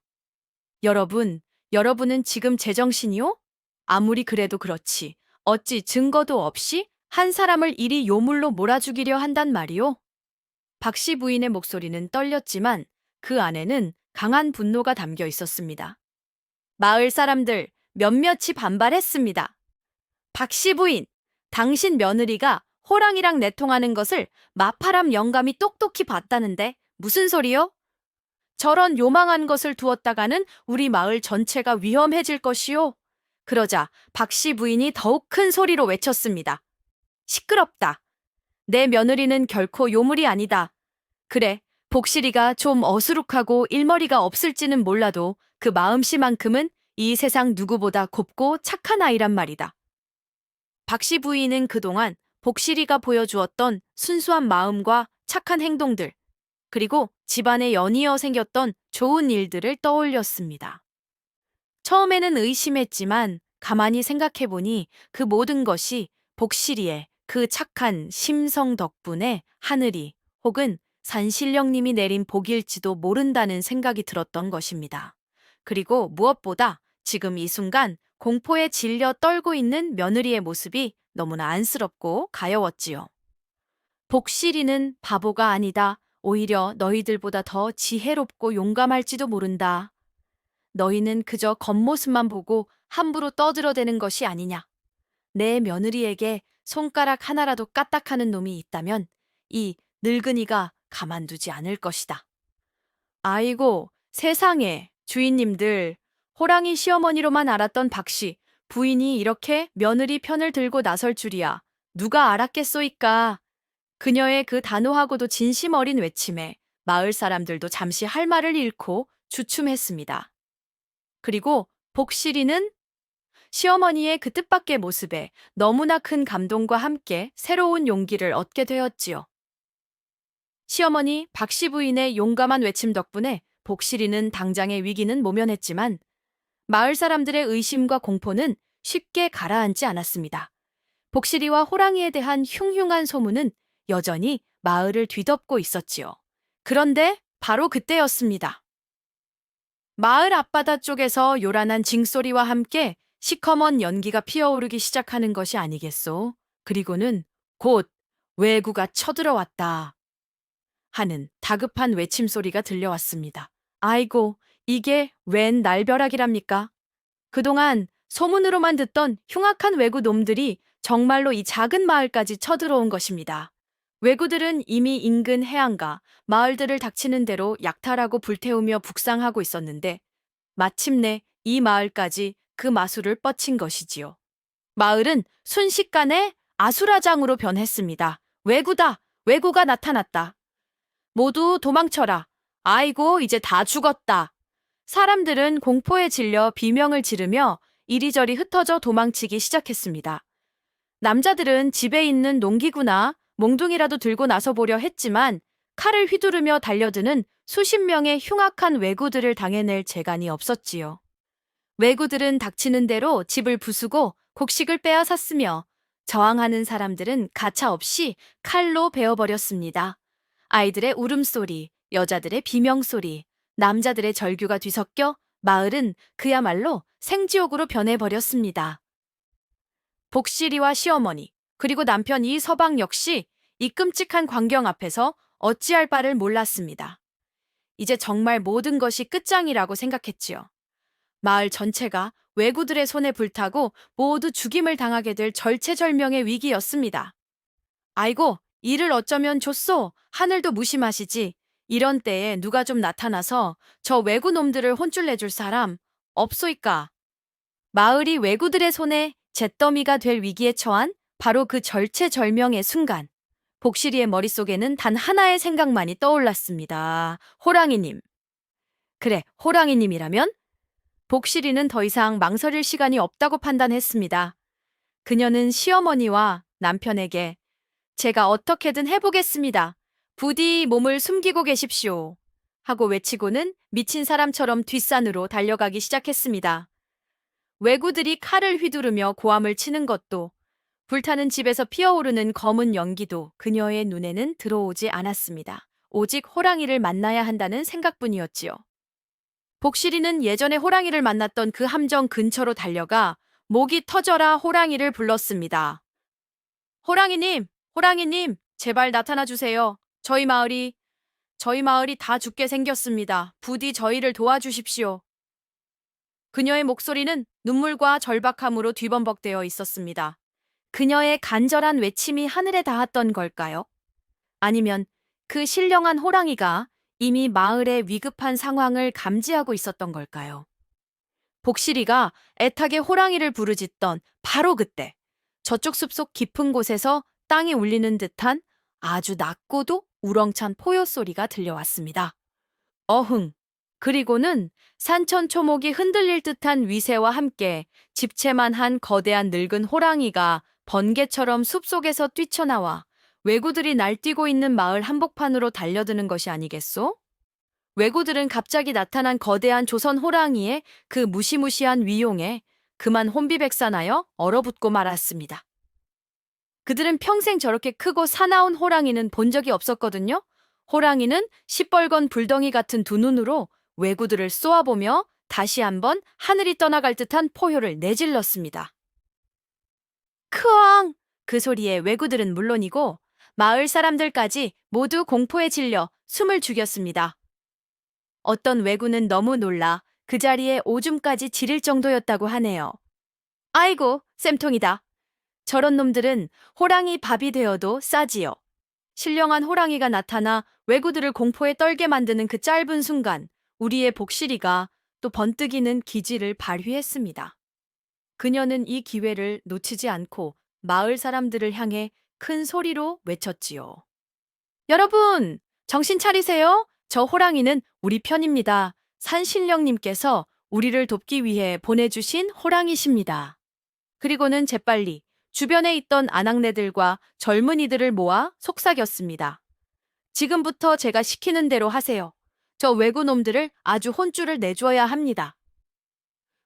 A: 여러분은 지금 제정신이요? 아무리 그래도 그렇지. 어찌 증거도 없이 한 사람을 이리 요물로 몰아죽이려 한단 말이오? 박씨 부인의 목소리는 떨렸지만 그 안에는 강한 분노가 담겨 있었습니다. 마을 사람들 몇몇이 반발했습니다. 박씨 부인, 당신 며느리가 호랑이랑 내통하는 것을 마파람 영감이 똑똑히 봤다는데 무슨 소리요? 저런 요망한 것을 두었다가는 우리 마을 전체가 위험해질 것이요. 그러자 박씨 부인이 더욱 큰 소리로 외쳤습니다. 시끄럽다. 내 며느리는 결코 요물이 아니다. 그래, 복실이가 좀 어수룩하고 일머리가 없을지는 몰라도 그 마음씨만큼은 이 세상 누구보다 곱고 착한 아이란 말이다. 박씨 부인은 그동안 복실이가 보여주었던 순수한 마음과 착한 행동들, 그리고 집안에 연이어 생겼던 좋은 일들을 떠올렸습니다. 처음에는 의심했지만 가만히 생각해보니 그 모든 것이 복실이의 그 착한 심성 덕분에 하늘이 혹은 산신령님이 내린 복일지도 모른다는 생각이 들었던 것입니다. 그리고 무엇보다 지금 이 순간 공포에 질려 떨고 있는 며느리의 모습이 너무나 안쓰럽고 가여웠지요. 복실이는 바보가 아니다. 오히려 너희들보다 더 지혜롭고 용감할지도 모른다. 너희는 그저 겉모습만 보고 함부로 떠들어대는 것이 아니냐. 내 며느리에게 손가락 하나라도 까딱하는 놈이 있다면 이 늙은이가 가만두지 않을 것이다. 아이고, 세상에, 주인님들, 호랑이 시어머니로만 알았던 박씨, 부인이 이렇게 며느리 편을 들고 나설 줄이야. 누가 알았겠소이까. 그녀의 그 단호하고도 진심 어린 외침에 마을 사람들도 잠시 할 말을 잃고 주춤했습니다. 그리고 복실이는 시어머니의 그 뜻밖의 모습에 너무나 큰 감동과 함께 새로운 용기를 얻게 되었지요. 시어머니 박씨 부인의 용감한 외침 덕분에 복실이는 당장의 위기는 모면했지만 마을 사람들의 의심과 공포는 쉽게 가라앉지 않았습니다. 복실이와 호랑이에 대한 흉흉한 소문은 여전히 마을을 뒤덮고 있었지요. 그런데 바로 그때였습니다. 마을 앞바다 쪽에서 요란한 징소리와 함께 시커먼 연기가 피어오르기 시작하는 것이 아니겠소. 그리고는 곧 왜구가 쳐들어왔다 하는 다급한 외침소리가 들려왔습니다. 아이고, 이게 웬 날벼락이랍니까? 그동안 소문으로만 듣던 흉악한 왜구 놈들이 정말로 이 작은 마을까지 쳐들어온 것입니다. 왜구들은 이미 인근 해안가 마을들을 닥치는 대로 약탈하고 불태우며 북상하고 있었는데 마침내 이 마을까지 그 마술을 뻗친 것이지요. 마을은 순식간에 아수라장으로 변했습니다. 왜구다! 왜구가 나타났다. 모두 도망쳐라. 아이고, 이제 다 죽었다. 사람들은 공포에 질려 비명을 지르며 이리저리 흩어져 도망치기 시작했습니다. 남자들은 집에 있는 농기구나 몽둥이라도 들고 나서보려 했지만 칼을 휘두르며 달려드는 수십 명의 흉악한 왜구들을 당해낼 재간이 없었지요. 왜구들은 닥치는 대로 집을 부수고 곡식을 빼앗았으며 저항하는 사람들은 가차없이 칼로 베어버렸습니다. 아이들의 울음소리, 여자들의 비명소리, 남자들의 절규가 뒤섞여 마을은 그야말로 생지옥으로 변해버렸습니다. 복실이와 시어머니, 그리고 남편 이서방 역시 이 끔찍한 광경 앞에서 어찌할 바를 몰랐습니다. 이제 정말 모든 것이 끝장이라고 생각했지요. 마을 전체가 왜구들의 손에 불타고 모두 죽임을 당하게 될 절체절명의 위기였습니다. 아이고, 이를 어쩌면 좋소. 하늘도 무심하시지. 이런 때에 누가 좀 나타나서 저 왜구 놈들을 혼쭐 내줄 사람 없소이까. 마을이 왜구들의 손에 잿더미가 될 위기에 처한 바로 그 절체절명의 순간, 복실이의 머릿속에는 단 하나의 생각만이 떠올랐습니다. 호랑이님. 그래, 호랑이님이라면? 복실이는 더 이상 망설일 시간이 없다고 판단했습니다. 그녀는 시어머니와 남편에게 제가 어떻게든 해보겠습니다. 부디 몸을 숨기고 계십시오. 하고 외치고는 미친 사람처럼 뒷산으로 달려가기 시작했습니다. 왜구들이 칼을 휘두르며 고함을 치는 것도, 불타는 집에서 피어오르는 검은 연기도 그녀의 눈에는 들어오지 않았습니다. 오직 호랑이를 만나야 한다는 생각뿐이었지요. 복실이는 예전에 호랑이를 만났던 그 함정 근처로 달려가 목이 터져라 호랑이를 불렀습니다. 호랑이님, 호랑이님, 제발 나타나 주세요. 저희 마을이 다 죽게 생겼습니다. 부디 저희를 도와주십시오. 그녀의 목소리는 눈물과 절박함으로 뒤범벅되어 있었습니다. 그녀의 간절한 외침이 하늘에 닿았던 걸까요? 아니면 그 신령한 호랑이가 이미 마을의 위급한 상황을 감지하고 있었던 걸까요? 복실이가 애타게 호랑이를 부르짖던 바로 그때, 저쪽 숲속 깊은 곳에서 땅이 울리는 듯한 아주 낮고도 우렁찬 포효 소리가 들려왔습니다. 어흥. 그리고는 산천초목이 흔들릴 듯한 위세와 함께 집채만한 거대한 늙은 호랑이가 번개처럼 숲속에서 뛰쳐나와 왜구들이 날뛰고 있는 마을 한복판으로 달려드는 것이 아니겠소? 왜구들은 갑자기 나타난 거대한 조선 호랑이의 그 무시무시한 위용에 그만 혼비백산하여 얼어붙고 말았습니다. 그들은 평생 저렇게 크고 사나운 호랑이는 본 적이 없었거든요. 호랑이는 시뻘건 불덩이 같은 두 눈으로 왜구들을 쏘아보며 다시 한번 하늘이 떠나갈 듯한 포효를 내질렀습니다. 크앙! 그 소리에 왜구들은 물론이고 마을 사람들까지 모두 공포에 질려 숨을 죽였습니다. 어떤 왜구는 너무 놀라 그 자리에 오줌까지 지릴 정도였다고 하네요. 아이고, 쌤통이다. 저런 놈들은 호랑이 밥이 되어도 싸지요. 신령한 호랑이가 나타나 왜구들을 공포에 떨게 만드는 그 짧은 순간, 우리의 복실이가 또 번뜩이는 기지를 발휘했습니다. 그녀는 이 기회를 놓치지 않고 마을 사람들을 향해 큰 소리로 외쳤지요. 여러분, 정신 차리세요. 저 호랑이는 우리 편입니다. 산신령님께서 우리를 돕기 위해 보내주신 호랑이십니다. 그리고는 재빨리 주변에 있던 아낙네들과 젊은이들을 모아 속삭였습니다. 지금부터 제가 시키는 대로 하세요. 저 왜구놈들을 아주 혼쭐을 내주어야 합니다.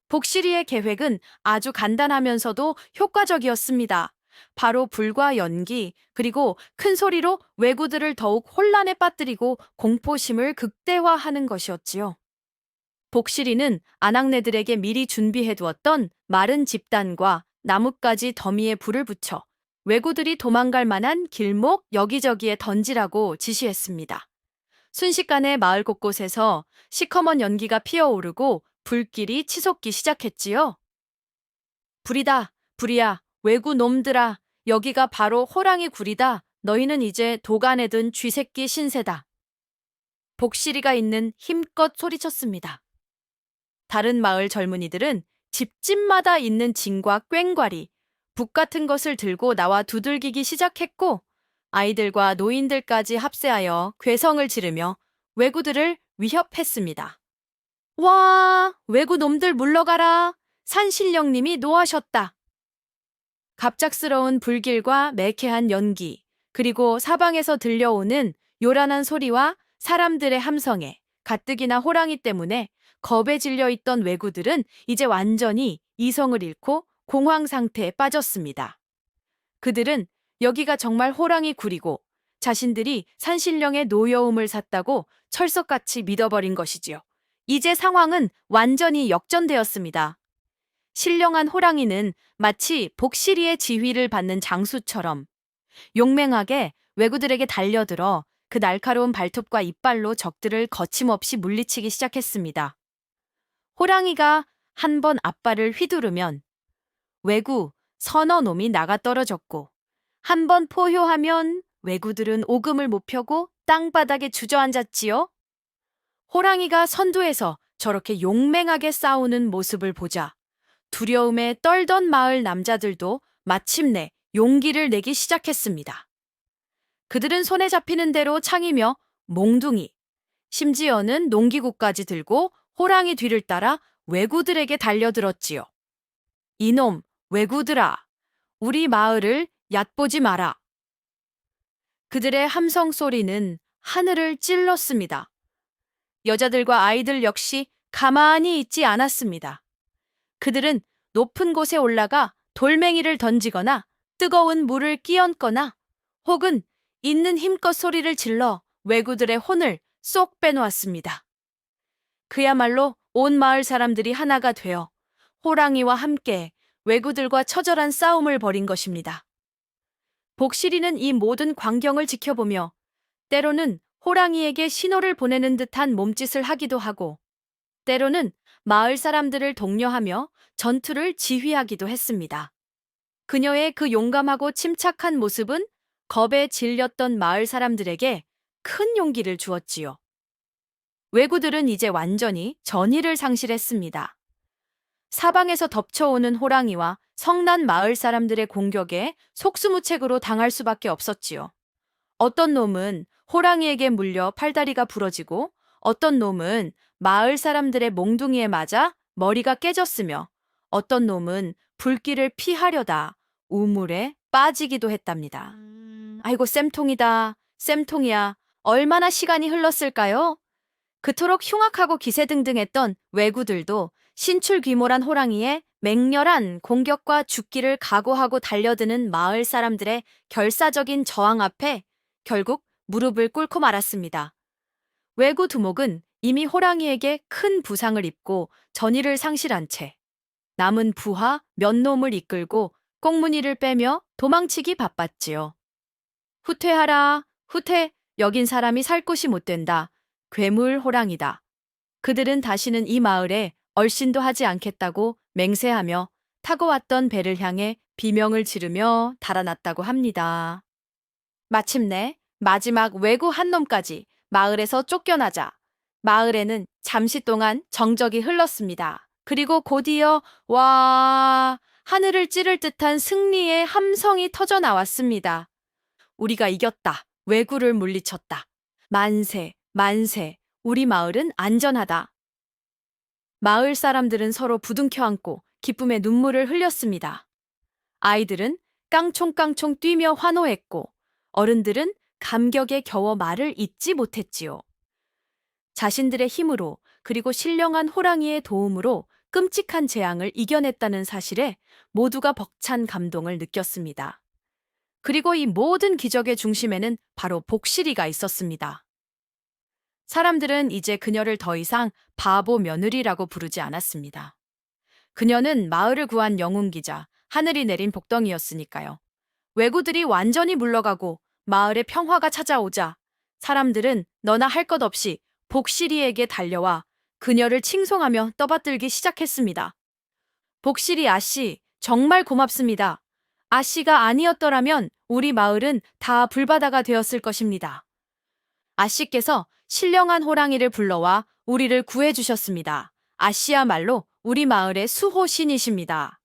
A: 복실이의 계획은 아주 간단하면서도 효과적이었습니다. 바로 불과 연기, 그리고 큰 소리로 왜구들을 더욱 혼란에 빠뜨리고 공포심을 극대화하는 것이었지요. 복실이는 아낙네들에게 미리 준비해두었던 마른 집단과 나뭇가지 더미에 불을 붙여 왜구들이 도망갈 만한 길목 여기저기에 던지라고 지시했습니다. 순식간에 마을 곳곳에서 시커먼 연기가 피어오르고 불길이 치솟기 시작했지요. 불이다, 불이야, 왜구 놈들아, 여기가 바로 호랑이 굴이다. 너희는 이제 도간에 든 쥐새끼 신세다. 복실이가 있는 힘껏 소리쳤습니다. 다른 마을 젊은이들은 집집마다 있는 징과 꽹과리, 북 같은 것을 들고 나와 두들기기 시작했고 아이들과 노인들까지 합세하여 괴성을 지르며 왜구들을 위협했습니다. 와, 왜구 놈들 물러가라. 산신령님이 노하셨다. 갑작스러운 불길과 매캐한 연기, 그리고 사방에서 들려오는 요란한 소리와 사람들의 함성에 가뜩이나 호랑이 때문에 겁에 질려 있던 왜구들은 이제 완전히 이성을 잃고 공황 상태에 빠졌습니다. 그들은 여기가 정말 호랑이 굴이고 자신들이 산신령의 노여움을 샀다고 철석같이 믿어버린 것이지요. 이제 상황은 완전히 역전되었습니다. 신령한 호랑이는 마치 복실이의 지휘를 받는 장수처럼 용맹하게 왜구들에게 달려들어 그 날카로운 발톱과 이빨로 적들을 거침없이 물리치기 시작했습니다. 호랑이가 한 번 앞발을 휘두르면 왜구 서너 놈이 나가 떨어졌고 한 번 포효하면 왜구들은 오금을 못 펴고 땅바닥에 주저앉았지요. 호랑이가 선두에서 저렇게 용맹하게 싸우는 모습을 보자 두려움에 떨던 마을 남자들도 마침내 용기를 내기 시작했습니다. 그들은 손에 잡히는 대로 창이며 몽둥이, 심지어는 농기구까지 들고 호랑이 뒤를 따라 왜구들에게 달려들었지요. 이놈, 왜구들아, 우리 마을을 얕보지 마라. 그들의 함성 소리는 하늘을 찔렀습니다. 여자들과 아이들 역시 가만히 있지 않았습니다. 그들은 높은 곳에 올라가 돌멩이를 던지거나 뜨거운 물을 끼얹거나 혹은 있는 힘껏 소리를 질러 왜구들의 혼을 쏙 빼놓았습니다. 그야말로 온 마을 사람들이 하나가 되어 호랑이와 함께 왜구들과 처절한 싸움을 벌인 것입니다. 복실이는 이 모든 광경을 지켜보며 때로는 호랑이에게 신호를 보내는 듯한 몸짓을 하기도 하고 때로는 마을 사람들을 독려하며 전투를 지휘하기도 했습니다. 그녀의 그 용감하고 침착한 모습은 겁에 질렸던 마을 사람들에게 큰 용기를 주었지요. 왜구들은 이제 완전히 전의를 상실했습니다. 사방에서 덮쳐오는 호랑이와 성난 마을 사람들의 공격에 속수무책으로 당할 수밖에 없었지요. 어떤 놈은 호랑이에게 물려 팔다리가 부러지고 어떤 놈은 마을 사람들의 몽둥이에 맞아 머리가 깨졌으며 어떤 놈은 불길을 피하려다 우물에 빠지기도 했답니다. 아이고 쌤통이다. 쌤통이야. 얼마나 시간이 흘렀을까요? 그토록 흉악하고 기세등등했던 왜구들도 신출귀몰한 호랑이의 맹렬한 공격과 죽기를 각오하고 달려드는 마을 사람들의 결사적인 저항 앞에 결국 무릎을 꿇고 말았습니다. 왜구 두목은 이미 호랑이에게 큰 부상을 입고 전의를 상실한 채 남은 부하 몇 놈을 이끌고 꽁무니를 빼며 도망치기 바빴지요. 후퇴하라, 후퇴, 여긴 사람이 살 곳이 못 된다. 괴물 호랑이다. 그들은 다시는 이 마을에 얼씬도 하지 않겠다고 맹세하며 타고 왔던 배를 향해 비명을 지르며 달아났다고 합니다. 마침내 마지막 왜구 한 놈까지 마을에서 쫓겨나자 마을에는 잠시 동안 정적이 흘렀습니다. 그리고 곧이어 와 하늘을 찌를 듯한 승리의 함성이 터져 나왔습니다. 우리가 이겼다. 왜구를 물리쳤다. 만세, 만세. 우리 마을은 안전하다. 마을 사람들은 서로 부둥켜 안고 기쁨의 눈물을 흘렸습니다. 아이들은 깡총깡총 뛰며 환호했고 어른들은 감격에 겨워 말을 잇지 못했지요. 자신들의 힘으로 그리고 신령한 호랑이의 도움으로 끔찍한 재앙을 이겨냈다는 사실에 모두가 벅찬 감동을 느꼈습니다. 그리고 이 모든 기적의 중심에는 바로 복실이가 있었습니다. 사람들은 이제 그녀를 더 이상 바보 며느리라고 부르지 않았습니다. 그녀는 마을을 구한 영웅기자, 하늘이 내린 복덩이였으니까요. 왜구들이 완전히 물러가고 마을에 평화가 찾아오자 사람들은 너나 할 것 없이 복실이에게 달려와 그녀를 칭송하며 떠받들기 시작했습니다. 복실이 아씨, 정말 고맙습니다. 아씨가 아니었더라면 우리 마을은 다 불바다가 되었을 것입니다. 아씨께서 신령한 호랑이를 불러와 우리를 구해주셨습니다. 아씨야말로 우리 마을의 수호신이십니다.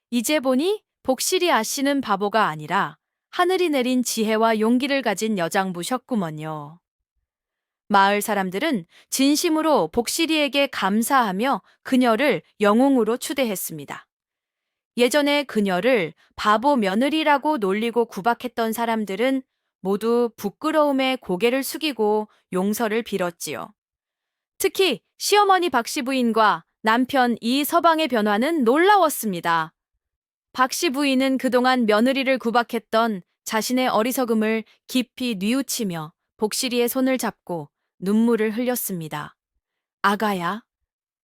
A: 이제 보니 복실이 아씨는 바보가 아니라 하늘이 내린 지혜와 용기를 가진 여장부셨구먼요. 마을 사람들은 진심으로 복실이에게 감사하며 그녀를 영웅으로 추대했습니다. 예전에 그녀를 바보 며느리라고 놀리고 구박했던 사람들은 모두 부끄러움에 고개를 숙이고 용서를 빌었지요. 특히 시어머니 박씨 부인과 남편 이서방의 변화는 놀라웠습니다. 박씨 부인은 그동안 며느리를 구박했던 자신의 어리석음을 깊이 뉘우치며 복실이의 손을 잡고 눈물을 흘렸습니다. 아가야,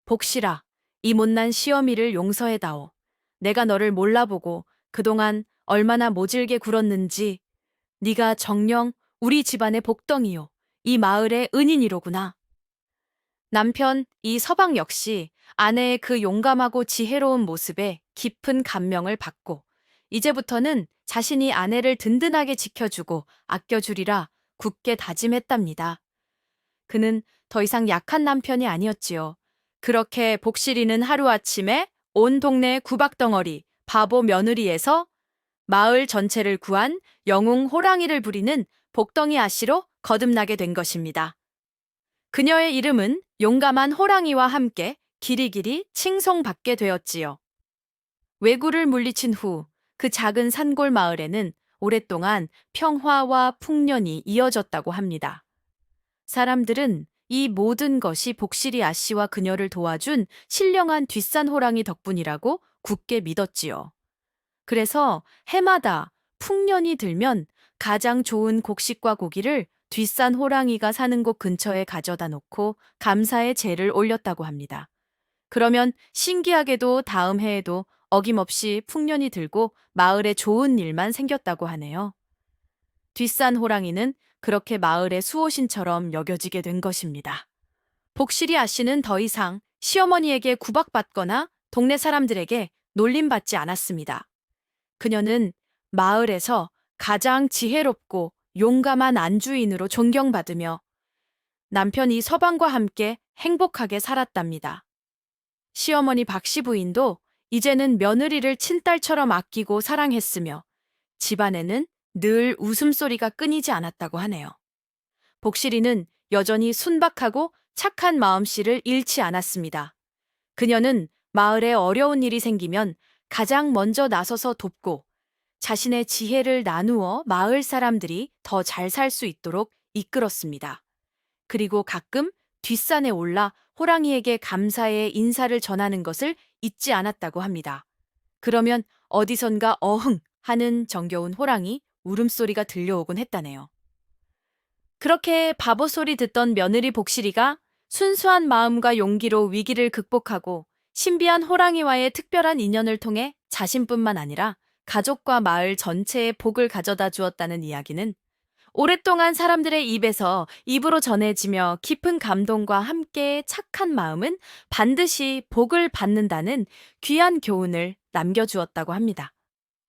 A: 복실아, 이 못난 시어미를 용서해다오. 내가 너를 몰라보고 그동안 얼마나 모질게 굴었는지 네가 정녕 우리 집안의 복덩이요. 이 마을의 은인이로구나. 남편 이 서방 역시 아내의 그 용감하고 지혜로운 모습에 깊은 감명을 받고 이제부터는 자신이 아내를 든든하게 지켜주고 아껴주리라 굳게 다짐했답니다. 그는 더 이상 약한 남편이 아니었지요. 그렇게 복실이는 하루아침에 온 동네 구박덩어리, 바보 며느리에서 마을 전체를 구한 영웅 호랑이를 부리는 복덩이 아씨로 거듭나게 된 것입니다. 그녀의 이름은 용감한 호랑이와 함께 길이길이 칭송받게 되었지요. 왜구를 물리친 후 그 작은 산골 마을에는 오랫동안 평화와 풍년이 이어졌다고 합니다. 사람들은 이 모든 것이 복실이 아씨와 그녀를 도와준 신령한 뒷산 호랑이 덕분이라고 굳게 믿었지요. 그래서 해마다 풍년이 들면 가장 좋은 곡식과 고기를 뒷산 호랑이가 사는 곳 근처에 가져다 놓고 감사의 제를 올렸다고 합니다. 그러면 신기하게도 다음 해에도 어김없이 풍년이 들고 마을에 좋은 일만 생겼다고 하네요. 뒷산 호랑이는 그렇게 마을의 수호신처럼 여겨지게 된 것입니다. 복실이 아씨는 더 이상 시어머니에게 구박받거나 동네 사람들에게 놀림받지 않았습니다. 그녀는 마을에서 가장 지혜롭고 용감한 안주인으로 존경받으며 남편 이서방과 함께 행복하게 살았답니다. 시어머니 박씨 부인도 이제는 며느리를 친딸처럼 아끼고 사랑했으며 집안에는 늘 웃음소리가 끊이지 않았다고 하네요. 복실이는 여전히 순박하고 착한 마음씨를 잃지 않았습니다. 그녀는 마을에 어려운 일이 생기면 가장 먼저 나서서 돕고 자신의 지혜를 나누어 마을 사람들이 더 잘 살 수 있도록 이끌었습니다. 그리고 가끔 뒷산에 올라 호랑이에게 감사의 인사를 전하는 것을 잊지 않았다고 합니다. 그러면 어디선가 어흥 하는 정겨운 호랑이 울음소리가 들려오곤 했다네요. 그렇게 바보 소리 듣던 며느리 복실이가 순수한 마음과 용기로 위기를 극복하고 신비한 호랑이와의 특별한 인연을 통해 자신뿐만 아니라 가족과 마을 전체에 복을 가져다 주었다는 이야기는 오랫동안 사람들의 입에서 입으로 전해지며 깊은 감동과 함께 착한 마음은 반드시 복을 받는다는 귀한 교훈을 남겨주었다고 합니다.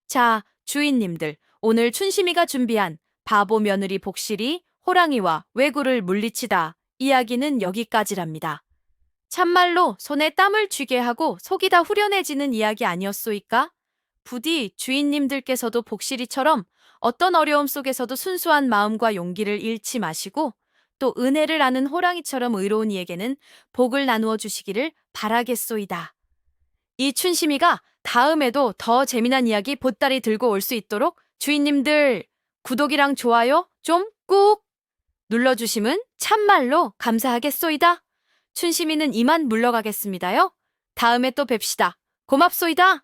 A: 자, 주인님들, 오늘 춘심이가 준비한 바보 며느리 복실이 호랑이와 왜구를 물리치다 이야기는 여기까지랍니다. 참말로 손에 땀을 쥐게 하고 속이 다 후련해지는 이야기 아니었소이까? 부디 주인님들께서도 복실이처럼 어떤 어려움 속에서도 순수한 마음과 용기를 잃지 마시고 또 은혜를 아는 호랑이처럼 의로운 이에게는 복을 나누어 주시기를 바라겠소이다. 이 춘심이가 다음에도 더 재미난 이야기 보따리 들고 올 수 있도록 주인님들 구독이랑 좋아요 좀 꾹 눌러주시면 참말로 감사하겠소이다. 춘심이는 이만 물러가겠습니다요. 다음에 또 뵙시다. 고맙소이다.